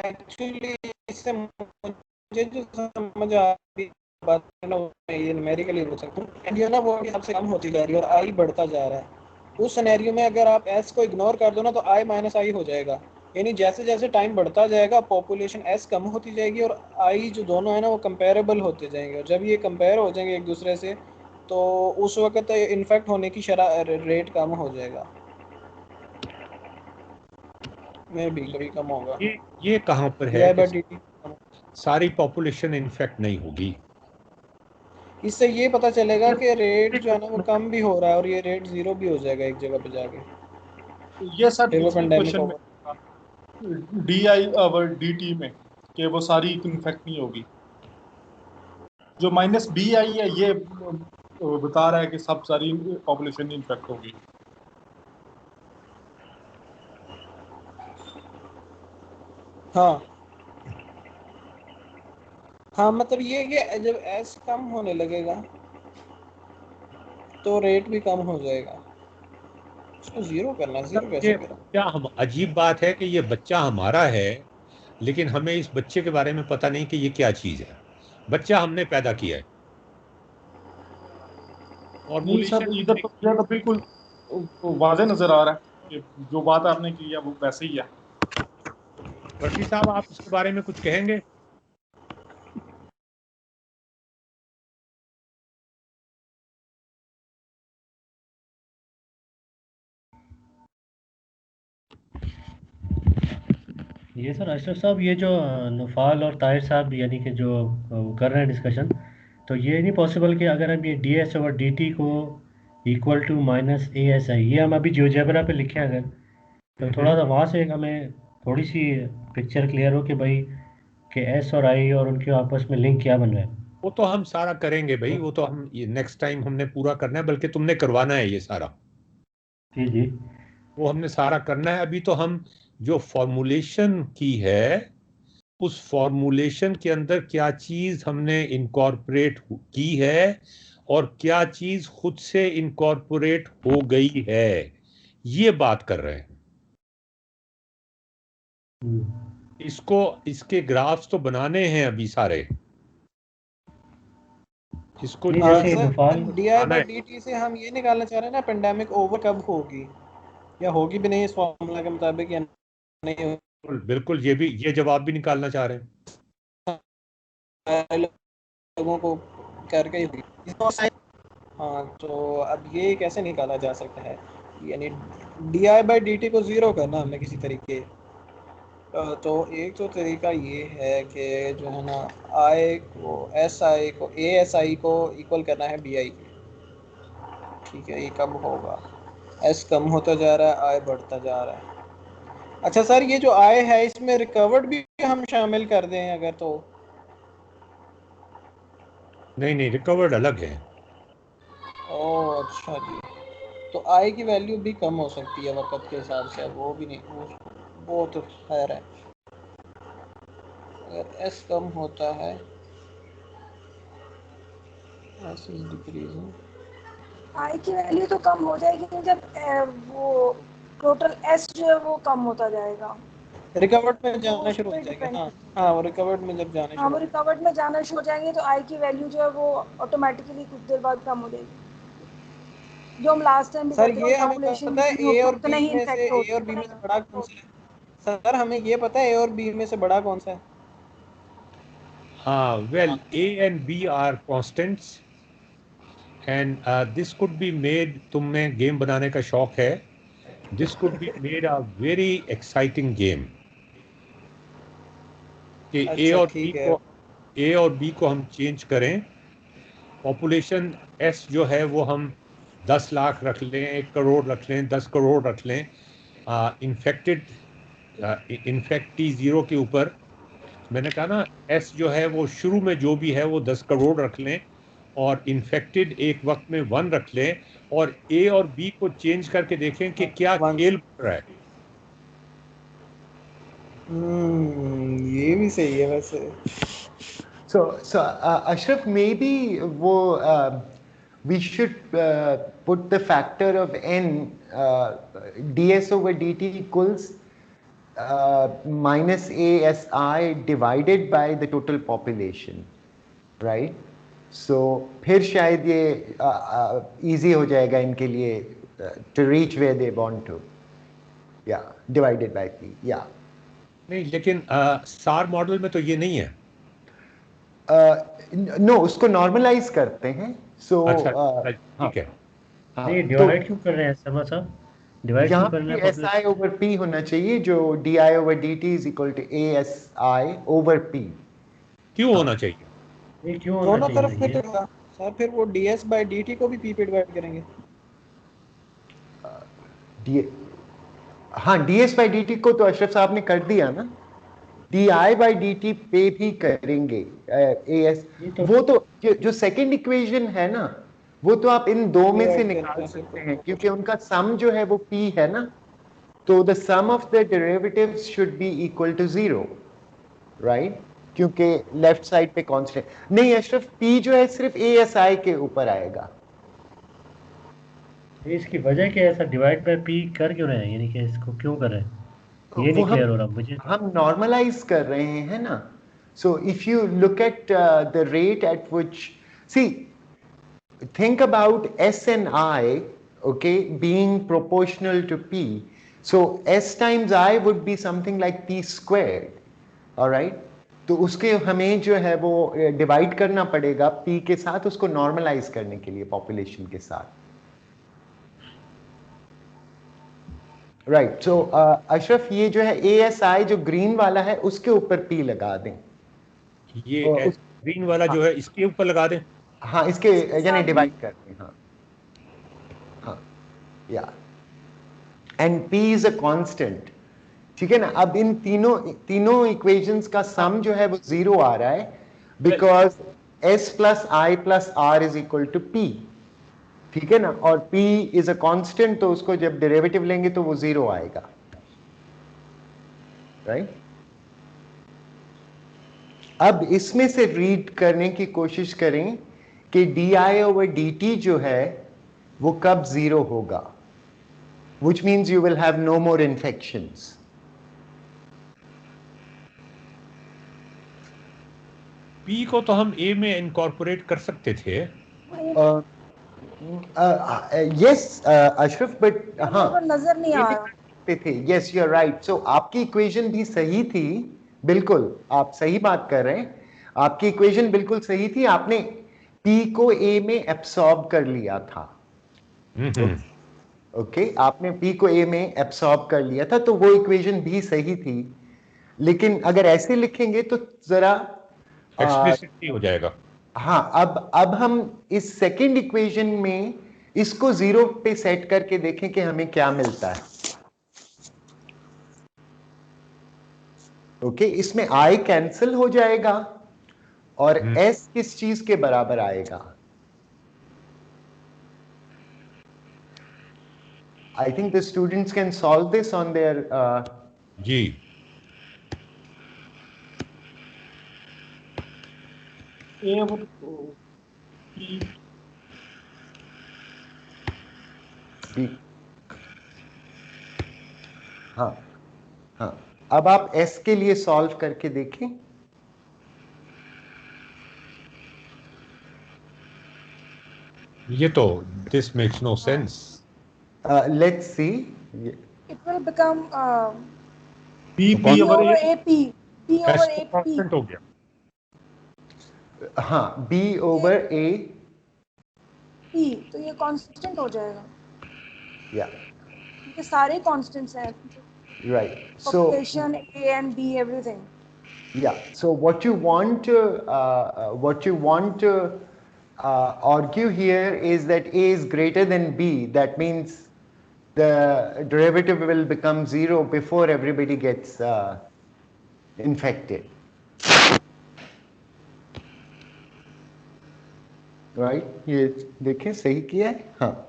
एक्चुअली इससे मुझे जो समझ आ रही बात है ना, ये न्यूमेरिकली हो सकता है, ये ना वो सबसे कम होती जा रही है और आई बढ़ता जा रहा है। उस सिनेरियो में अगर आप एस को इग्नोर कर दो ना, तो आई माइनस आई हो जाएगा, यानी जैसे जैसे टाइम बढ़ता जाएगा पॉपुलेशन एस कम होती जाएगी और आई जो दोनों है ना वो कंपेरेबल होते जाएंगे, और जब ये कंपेयर हो जाएंगे एक दूसरे से, तो उस वक्त इन्फेक्ट होने की रेट कम हो जाएगा, में भी कभी कम होगा। ये कहाँ पर है कि सारी पॉपुलेशन इन्फेक्ट नहीं होगी? इससे ये पता चलेगा कि रेट जो है ना वो कम भी हो रहा है और ये रेट जीरो भी हो जाएगा एक जगह पे जाके, ये सर फिर वो पिछले पेंडेमिक क्वेश्चन होगा। में डी आई और डी टी में कि वो सारी इन्फेक्ट नहीं होगी, जो माइनस बी आई है ये बता रहा है कि सब सारी पॉपुलेशन इन्फेक्ट होगी। हाँ हाँ, मतलब ये जब एस कम होने लगेगा तो रेट भी कम हो जाएगा। इसको जीरो करना, जीरो कैसे ये करें? क्या हम अजीब बात है कि ये बच्चा हमारा है, लेकिन हमें इस बच्चे के बारे में पता नहीं कि ये क्या चीज है। बच्चा हमने पैदा किया है, नहीं सर, फॉर्मूलेशन इधर तो मुझे तो बिल्कुल वाज़ेह नजर आ रहा है कि जो बात आपने की है वो वैसे ही है। वर्दी साहब, आप इसके बारे में कुछ कहेंगे? ये सर अशरफ साहब, ये जो नुफाल और ताहिर साहब यानी कि जो कर रहे हैं डिस्कशन, तो ये नहीं पॉसिबल कि अगर हम ये D S over D T को equal to minus A S I, ये हम अभी जियोजेब्रा पे लिखें अगर, तो थोड़ा सा वहाँ से हमें थोड़ी सी पिक्चर क्लियर हो कि भाई कि एस और आई और उनके आपस में लिंक क्या बन रहा है। वो तो हम सारा करेंगे भाई, वो तो हम नेक्स्ट टाइम हमने पूरा करना है, बल्कि तुमने करवाना है ये सारा। जी जी, वो हमने सारा करना है। अभी तो हम जो फॉर्मूलेशन की है, उस फॉर्मूलेशन के अंदर क्या चीज हमने इनकॉर्पोरेट की है और क्या चीज खुद से इनकॉर्पोरेट हो गई है, ये बात कर रहे हैं। इसको, इसके ग्राफ्स तो बनाने हैं अभी सारे, इसको D I by D T से हम ये निकालना चाह रहे हैं ना पेंडेमिक ओवर कब होगी, या होगी भी नहीं इस फॉर्मूला के मुताबिक, या नहीं होगी। बिल्कुल, ये जवाब भी निकालना चाह रहे हैं लोगों को करके ही। हाँ, तो अब ये कैसे निकाला जा सकता है, यानी D I by D T को ज़ीरो करना हमें किसी तरीके। तो एक तो तरीका ये है कि जो है ना आई को एस आई को ए एस आई को इक्वल करना है बी आई के, ठीक है। ये कब होगा? एस कम होता जा रहा है, आई बढ़ता जा रहा है। अच्छा सर, ये जो आई है इसमें रिकवर्ड भी हम शामिल कर दें अगर, तो नहीं नहीं, रिकवर्ड अलग है। ओह अच्छा जी, तो आई की वैल्यू भी कम हो सकती है वक्त के हिसाब से, वो भी नहीं, वो तो खैर है। अगर एस कम होता है, एस इज डिक्रीजिंग, आई की वैल्यू तो कम हो जाएगी जब वो टोटल एस जो है वो कम होता जाएगा। रिकवर्ड में वो जाना उस शुरू हो पर जाएगा। डिपेंड हाँ करता है। हाँ, वो रिकवर्ड में जब जाना हाँ, शुरू वो हो जाएगा। रिकवर्ड में जाना शुरू हो जाएंगे तो आई की वैल्यू जो है वो ऑटोमेटिकली कुछ देर बाद कम हो जाएगी। जो हम लास्ट टाइम भी सर करते थे, ये हमें पॉपुलेशन पता है जितनी ए होगी और उतने बी ही में से, इन्फेक्ट ए और बी में से बड़ा कौन सा है? सर हमें ये पता है ए और बी में से बड़ा कौन सा है? हाँ, well A and B are constants and this could be made, तुम्हें गेम बनाने का शौक है, this could be made a very exciting game कि अच्छा ठीक है। ए और बी को हम चेंज करें। पॉपुलेशन एस जो है वो हम 10 लाख रख लें, 1 करोड़ रख लें, 10 करोड़ रख लें। इन्फेक्टेड इन्फेक्टी जीरो के ऊपर मैंने कहा ना, एस जो है वो शुरू में जो भी है वो 10 करोड़ रख लें और इन्फेक्टेड एक वक्त में 1 रख लें और ए और बी को चेंज करके देखें कि क्या वन। खेल बन रहा है। ये भी सही है वैसे। So Ashraf, maybe we should put the factor of n, ds over dt equals minus ASI divided by the total population, right? So फिर शायद ये easy हो जाएगा इनके लिए to reach where they want to. Yeah, divided by p. Yeah. नहीं, लेकिन सार मॉडल में तो ये नहीं है। नो, उसको नॉर्मलाइज करते हैं। सो अच्छा, हाँ ठीक है। हाँ, नहीं, तो डिवाइड क्यों कर रहे हैं शर्मा साहब? डिवाइड क्यों यहाँ करना पे है एस आई ओवर पी होना चाहिए, जो D I over D T is equal to A S I over P. क्यों हाँ, होना चाहिए? ये क्यों होना दोनों तरफ चाहिए फिर होगा सर, फिर वो ds बाय dt को भी p पे डिवाइड करेंगे। डी हाँ, D S by D T को तो अशरफ साहब ने कर दिया ना, D I by D T पे भी करेंगे ए एस। ये तो वो तो जो सेकेंड इक्वेशन है ना, वो तो आप इन दो में से डिवाइड निकाल करेंगे सकते बिल्कुल। हैं, क्योंकि उनका सम जो है वो p है ना, तो the sum of the derivatives should be equal to 0, right? क्योंकि लेफ्ट साइड पे कांस्टेंट नहीं, अशरफ p जो है सिर्फ ASI के ऊपर आएगा। इसकी वजह क्या है? ऐसा डिवाइड बाय पी कर क्यों रहे हैं? यानी कि इसको क्यों कर रहे हैं, ये वो नहीं क्लियर हो रहा मुझे। हम नॉर्मलाइज कर रहे हैं ना। So if you look at the rate at which, see, think about S and I, okay, being proportional to P. So S times I would be something like P squared, all right? तो उसके हमें जो है वो डिवाइड करना पड़ेगा P के साथ, उसको नॉर्मलाइज करने के लिए पॉपुलेशन के साथ, राइट? सो अशरफ, ये जो है ASI जो ग्रीन वाला है उसके ऊपर P लगा दें। ये ग्रीन वाला जो है इसके ऊपर लगा दें। हाँ, इसके यानी डिवाइड करते हैं। हाँ हाँ, या and p is a constant, ठीक है ना। अब इन तीनों इक्वेशंस का सम जो है वो 0 आ रहा है, because s plus I plus R is equal to p, ठीक है ना। और p इज अ कांस्टेंट, तो उसको जब डेरिवेटिव लेंगे तो वो 0 आएगा, राइट? अब इसमें से रीड करने की कोशिश करें कि D I over D T जो है वो कब 0 होगा, which means you will have no more infections. P को तो हम ए में इनकॉर्पोरेट कर सकते थे। Yes, अशरफ, बट हाँ, पर नजर नहीं ये आ भी रहा। कर सकते थे। Yes, you are right. So आपकी इक्वेशन भी सही थी, बिल्कुल आप सही बात कर रहे हैं, आपकी इक्वेशन बिल्कुल सही थी। आपने P को A में एब्सॉर्ब कर लिया था, ओके, आपने P को A में एब्सॉर्ब कर लिया था, तो वो इक्वेशन भी सही थी। लेकिन अगर ऐसे लिखेंगे तो जरा एक्सप्लिसिटली हो जाएगा। हाँ, अब हम इस सेकंड इक्वेशन में इसको 0 पे सेट करके देखें कि हमें क्या मिलता है। ओके, इसमें I कैंसिल हो जाएगा और S किस चीज के बराबर आएगा? I think the students can solve this on their जी, ए ओवर पी B. हाँ हाँ, अब आप s के लिए सॉल्व करके देखें। ये तो this makes no sense. Let's see. It will become B तो B B over over A AP. B S over तो AP. कांस्टेंट हो गया। हाँ, b over a P तो ये कांस्टेंट हो जाएगा या क्योंकि सारे कांस्टेंट्स हैं, right. So population, A and B, everything. yeah, so what you want to argue here is that a is greater than b. That means the derivative will become 0 before everybody gets infected, right? ये देखें सही किया है। हाँ,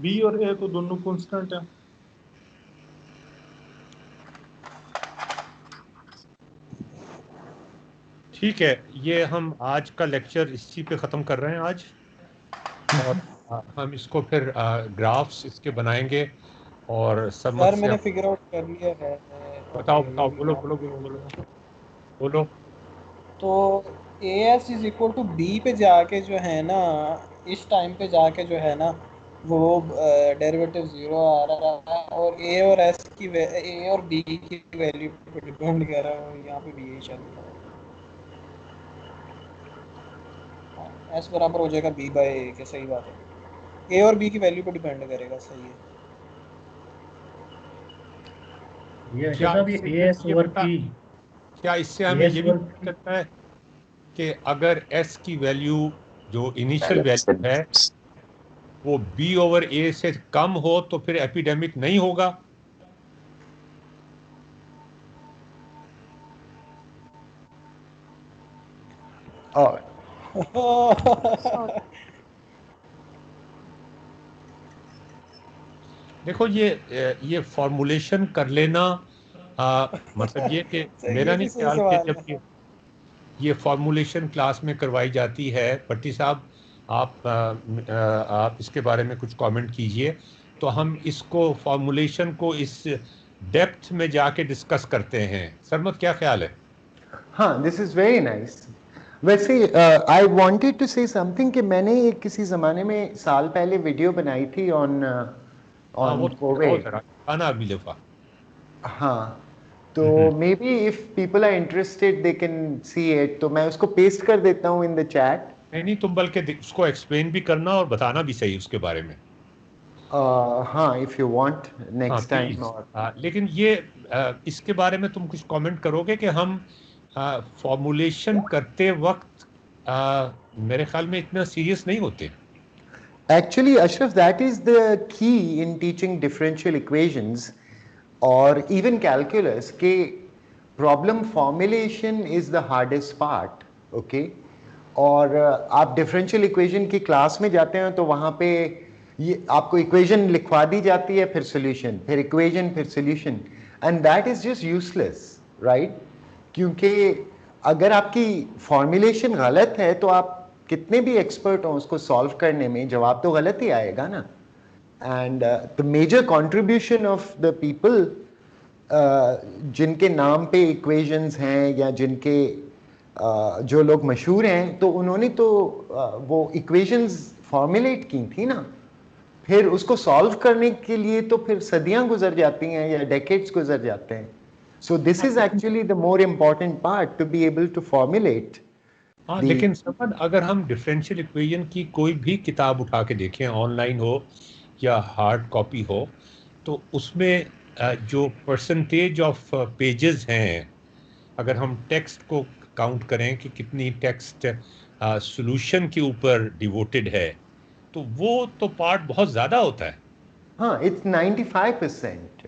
बी और ए तो दोनों कांस्टेंट है। ठीक है, ये हम आज का लेक्चर इसी पे ख़त्म कर रहे हैं आज, और हम इसको फिर ग्राफ्स इसके बनाएंगे और सरमत यार से मैंने फिगर आउट कर लिया है। बताओ बताओ, बोलो बोलो बोलो बोलो बोलो। तो AS is equal to B पे जाके जो है ना, इस टाइम पे जाके जो है ना वो डेरिवेटिव 0 आ रहा है, और A और S की A और B की वैल्यू पे डिपेंड कर रहा है। यहाँ पे भी यही चल रहा है, S बराबर हो जाएगा B बाय A के। सही बात है, A और B की वैल्यू पे डिपेंड करेगा। सही है। ये क्या साहब ये इससे AS ये ओवर पता, P, क्या इससे हमें AS ये भी ओवर पता P, चलता है कि अगर S की वैल्यू जो इनिशियल वैल्यू है वो B ओवर A से कम हो तो फिर एपिडेमिक नहीं होगा? और देखो ये फॉर्मूलेशन कर लेना, मतलब ये कि मेरा ये भी नहीं सही ख्याल कि सवाल जब है। ये फॉर्मूलेशन क्लास में करवाई जाती है। भट्टी साहब, आप इसके बारे में कुछ कमेंट कीजिए, तो हम इसको फॉर्मूलेशन को इस डेप्थ में जाके डिस्कस करते हैं। सरमत, क्या ख्याल है? हाँ, दिस इज वेरी नाइस। वैसे I wanted to say something कि मैंने एक किसी ज़माने में साल पहले वीडियो बनाई थी ऑन हाँ, वो कोविड। जरा आना अभी लिफा। हाँ, तो maybe if people are interested they can see it, तो मैं उसको पेस्ट कर देता हूँ इन द चैट। नहीं, तुम बल्कि उसको एक्सप्लेन भी करना और बताना भी सही उसके बारे में। हाँ, इफ यू वांट हाँ नेक्स्ट टाइम। प्लीज। लेकिन ये इसके बारे में तुम कुछ कमेंट करोगे कि हम फॉर्मूलेशन करते वक्त मेरे ख्याल में इतना सीरियस नहीं होते। Actually, Ashraf, that is the key in teaching differential equations or even calculus. के problem formulation is the hardest part, okay? और आप differential equation की क्लास में जाते हैं तो वहाँ पे ये आपको equation लिखवा दी जाती है, फिर solution, फिर equation, फिर solution, and that is just useless, right? क्योंकि अगर आपकी फॉर्मुलेशन गलत है तो आप कितने भी एक्सपर्ट हो उसको सॉल्व करने में जवाब तो गलत ही आएगा ना। And the major contribution of the people जिनके नाम पे इक्वेशंस हैं या जिनके जो लोग मशहूर हैं, तो उन्होंने तो वो इक्वेशंस फॉर्मुलेट की थी ना, फिर उसको सॉल्व करने के लिए तो फिर सदियां गुजर जाती हैं या डेकेड्स गुजर जाते हैं। So this is actually the more important part, to be able to formulate. हाँ, लेकिन समझ, अगर हम डिफरेंशियल इक्वेशन की कोई भी किताब उठा के देखें, ऑनलाइन हो या हार्ड कॉपी हो, तो उसमें जो परसेंटेज ऑफ पेजेस हैं, अगर हम टेक्स्ट को काउंट करें कि कितनी टेक्स्ट सॉल्यूशन के ऊपर डिवोटेड है, तो वो तो पार्ट बहुत ज़्यादा होता है। हाँ, it's 95%.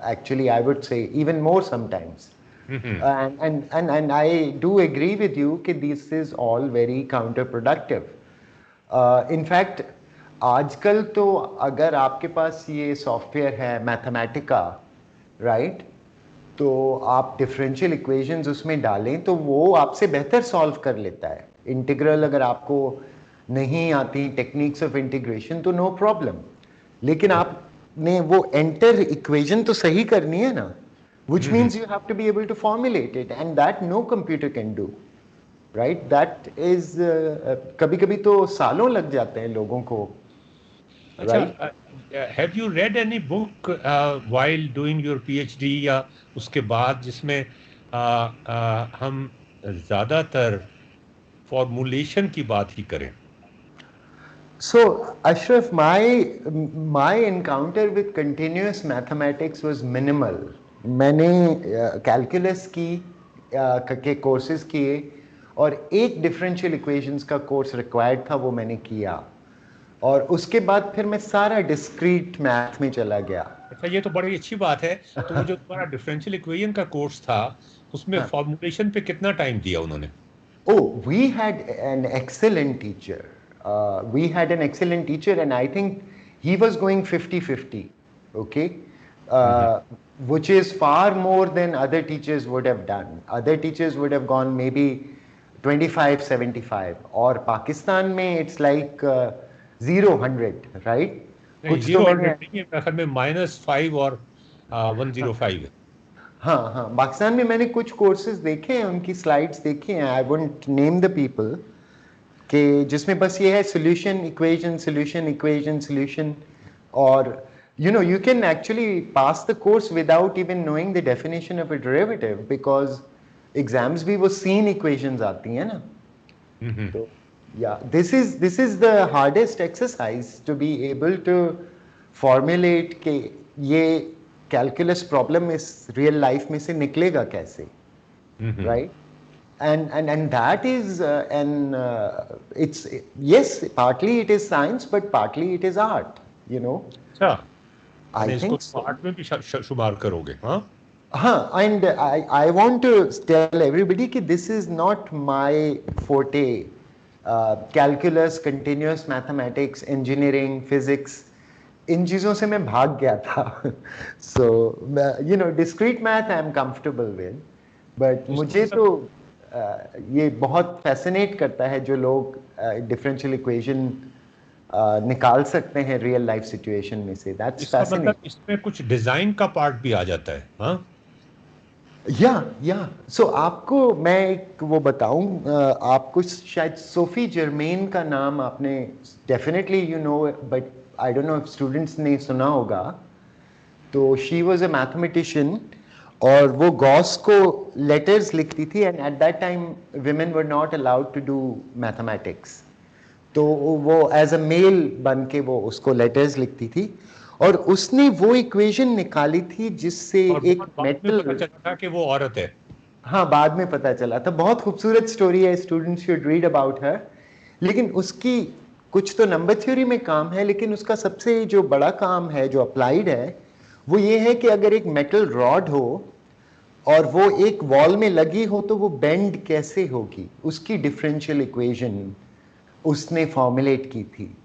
Actually, I would say even more sometimes. And I do agree with you that this is all very counterproductive. In fact, आजकल तो अगर आपके पास ये सॉफ्टवेयर है मैथमेटिका, राइट, तो आप डिफरेंशियल इक्वेशंस उसमें डालें तो वो आपसे बेहतर सॉल्व कर लेता है। इंटीग्रल अगर आपको नहीं आती टेक्निक्स ऑफ इंटीग्रेशन तो नो प्रॉब्लम, लेकिन आप ने वो एंटर इक्वेशन तो सही करनी है ना, which means you have to be able to formulate it, and that no computer can do, right? That is कभी-कभी तो सालों लग जाते हैं लोगों को, right? Have you read any book while doing your PhD या उसके बाद जिसमें हम ज़्यादातर फॉर्मुलेशन की बात ही करें? So Ashraf, my encounter with continuous mathematics was minimal. मैंने कैलकुलस के कोर्सेज किए और एक डिफरेंशियल इक्वेशंस का कोर्स रिक्वायर्ड था, वो मैंने किया, और उसके बाद फिर मैं सारा डिस्क्रीट मैथ में चला गया। अच्छा, ये तो बड़ी अच्छी बात है। तो वो जो तुम्हारा डिफरेंशियल इक्वेशन का कोर्स था उसमें फॉर्मुलेशन पे कितना टाइम दिया उन्होंने? Oh, we had an excellent teacher. And I think he was going 50-50, okay? Which is far more than other teachers would have done. Other teachers would have gone maybe 25-75, और पाकिस्तान में it's like 0-100, right? नहीं, 0-100 नहीं है, मेरे में -5 और 105 है। हाँ, पाकिस्तान में मैंने कुछ कोर्सेज देखे हैं, उनकी स्लाइड्स देखी हैं, I won't name the people, के जिसमें बस ये है सोल्यूशन इक्वेशन, और you can actually pass the course without even knowing the definition of a derivative, because exams भी वो scene equations आती हैं ना। तो yeah, this is the hardest exercise, to be able to formulate के ये calculus problem इस real life में से निकलेगा कैसे, right? And that is it's, yes, partly it is science, but partly it is art, अच्छा, I think इसको आर्ट में भी शुमार करोगे? हाँ, and I want to tell everybody कि this is not my forte. Calculus, continuous mathematics, engineering, physics, इन चीज़ों से मैं भाग गया था। So discrete math I am comfortable with, but मुझे तो ये बहुत fascinate करता है जो लोग differential equation निकाल सकते हैं रियल लाइफ सिचुएशन में से। That's fascinating. मतलब इसमें कुछ डिजाइन का पार्ट भी आ जाता है? हाँ, या सो आपको मैं एक वो बताऊं, आपको शायद सोफी जर्मेन का नाम आपने definitely but I don't know if students ने सुना होगा। तो शी वाज अ मैथमेटिशियन, और वो गॉस को लेटर्स लिखती थी, and at that time women were not allowed to do mathematics, तो वो एज अ मेल बन के वो उसको लेटर्स लिखती थी, और उसने वो इक्वेशन निकाली थी जिससे एक मेटल, पता चला था कि वो औरत है। हाँ, बाद में पता चला था। बहुत खूबसूरत स्टोरी है, students should read about her. लेकिन उसकी कुछ तो नंबर थ्योरी में काम है, लेकिन उसका सबसे जो बड़ा काम है जो अप्लाइड है वो ये है कि अगर एक मेटल रॉड हो और वो एक वॉल में लगी हो तो वो बेंड कैसे होगी, उसकी डिफरेंशियल इक्वेशन उसने फॉर्मुलेट की थी।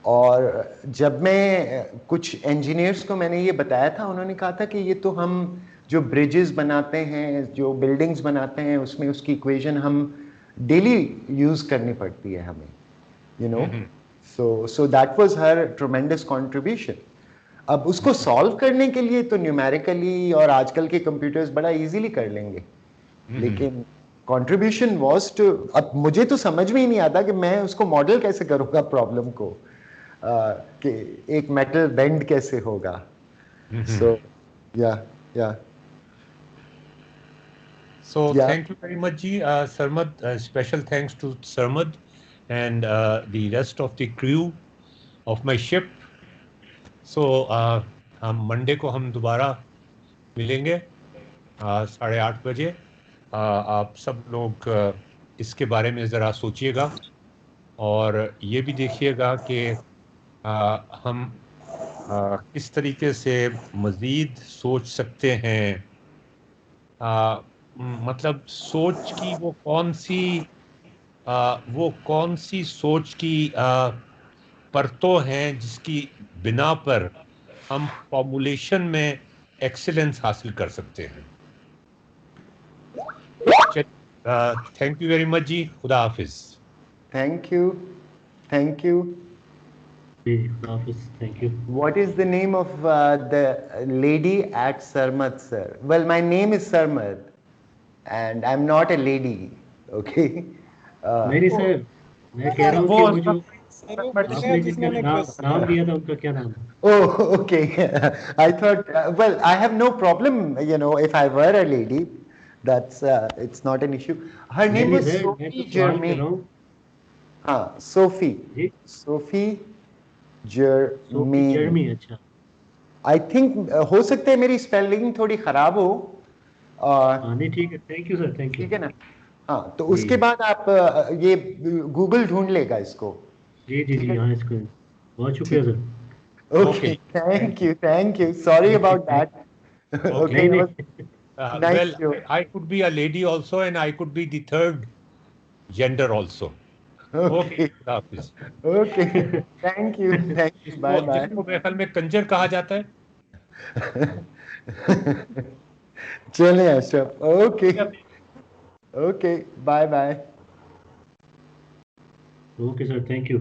और जब मैं कुछ इंजीनियर्स को मैंने ये बताया था, उन्होंने कहा था कि ये तो हम जो ब्रिजेस बनाते हैं, जो बिल्डिंग्स बनाते हैं, उसमें उसकी इक्वेशन हम डेली यूज करनी पड़ती है हमें, so that was her ट्रेमेंडस contribution. अब उसको सॉल्व करने के लिए तो न्यूमेरिकली और आजकल के कंप्यूटर्स बड़ा इजीली कर लेंगे, लेकिन कंट्रीब्यूशन वाज टू, अब मुझे तो समझ में ही नहीं आता कि मैं उसको मॉडल कैसे करूँगा प्रॉब्लम को, कि एक मेटल बेंड कैसे होगा। सो thank you very much ji, Sarmad, special thanks to Sarmad and the rest of the crew of my ship. So हम मंडे को हम दोबारा मिलेंगे 8:30 बजे। आप सब लोग इसके बारे में ज़रा सोचिएगा और ये भी देखिएगा कि हम किस तरीके से मज़ीद सोच सकते हैं, मतलब सोच की वो कौन सी सोच की परतों हैं जिसकी बिना पर हम फॉर्मुलेशन में एक्सीलेंस हासिल कर सकते हैं। Thank you very much ji, खुदा हाफिज। Thank you. Thank you. What is the name of the lady at Sarmad, sir? Well, my name is Sarmad, and I'm not a lady. Okay. नहीं सर, मैं कह रहा हूँ वो कि वो जो सर वो पूछ रहे आपने हैं जिनका जिन्होंने नाम लिया था उनका क्या नाम है? Oh, okay. I thought, well, I have no problem, if I were a lady, that's it's not an issue. Her नहीं name नहीं was सर, मैं Sophie तो सवाल कर Germain. रहा हूँ Sophie. जी। Sophie Sophie Germain. जर्मी, अच्छा। I think हो सकता है मेरी स्पेलिंग थोड़ी खराब हो। हाँ नहीं ठीक है, thank you sir, thank you. ठीक है ना? हाँ, तो जी उसके बाद आप ये गूगल ढूंढ लेगा इसको। जी जी ठीक जी, है? हाँ इसको बहुत शुक्रिया ठीक। Sir. Okay, thank you. Sorry about that. Okay, नहीं it was नहीं nice Well, to. I could be a lady also, and I could be the third gender also. Okay, खुदा हाफिज। okay. Thank you. जिसको Bye bye. जिसको मेरे ख्याल में कंजर कहा जाता है। चलिए Ashraf. Okay. Okay. Bye bye. Okay sir, thank you.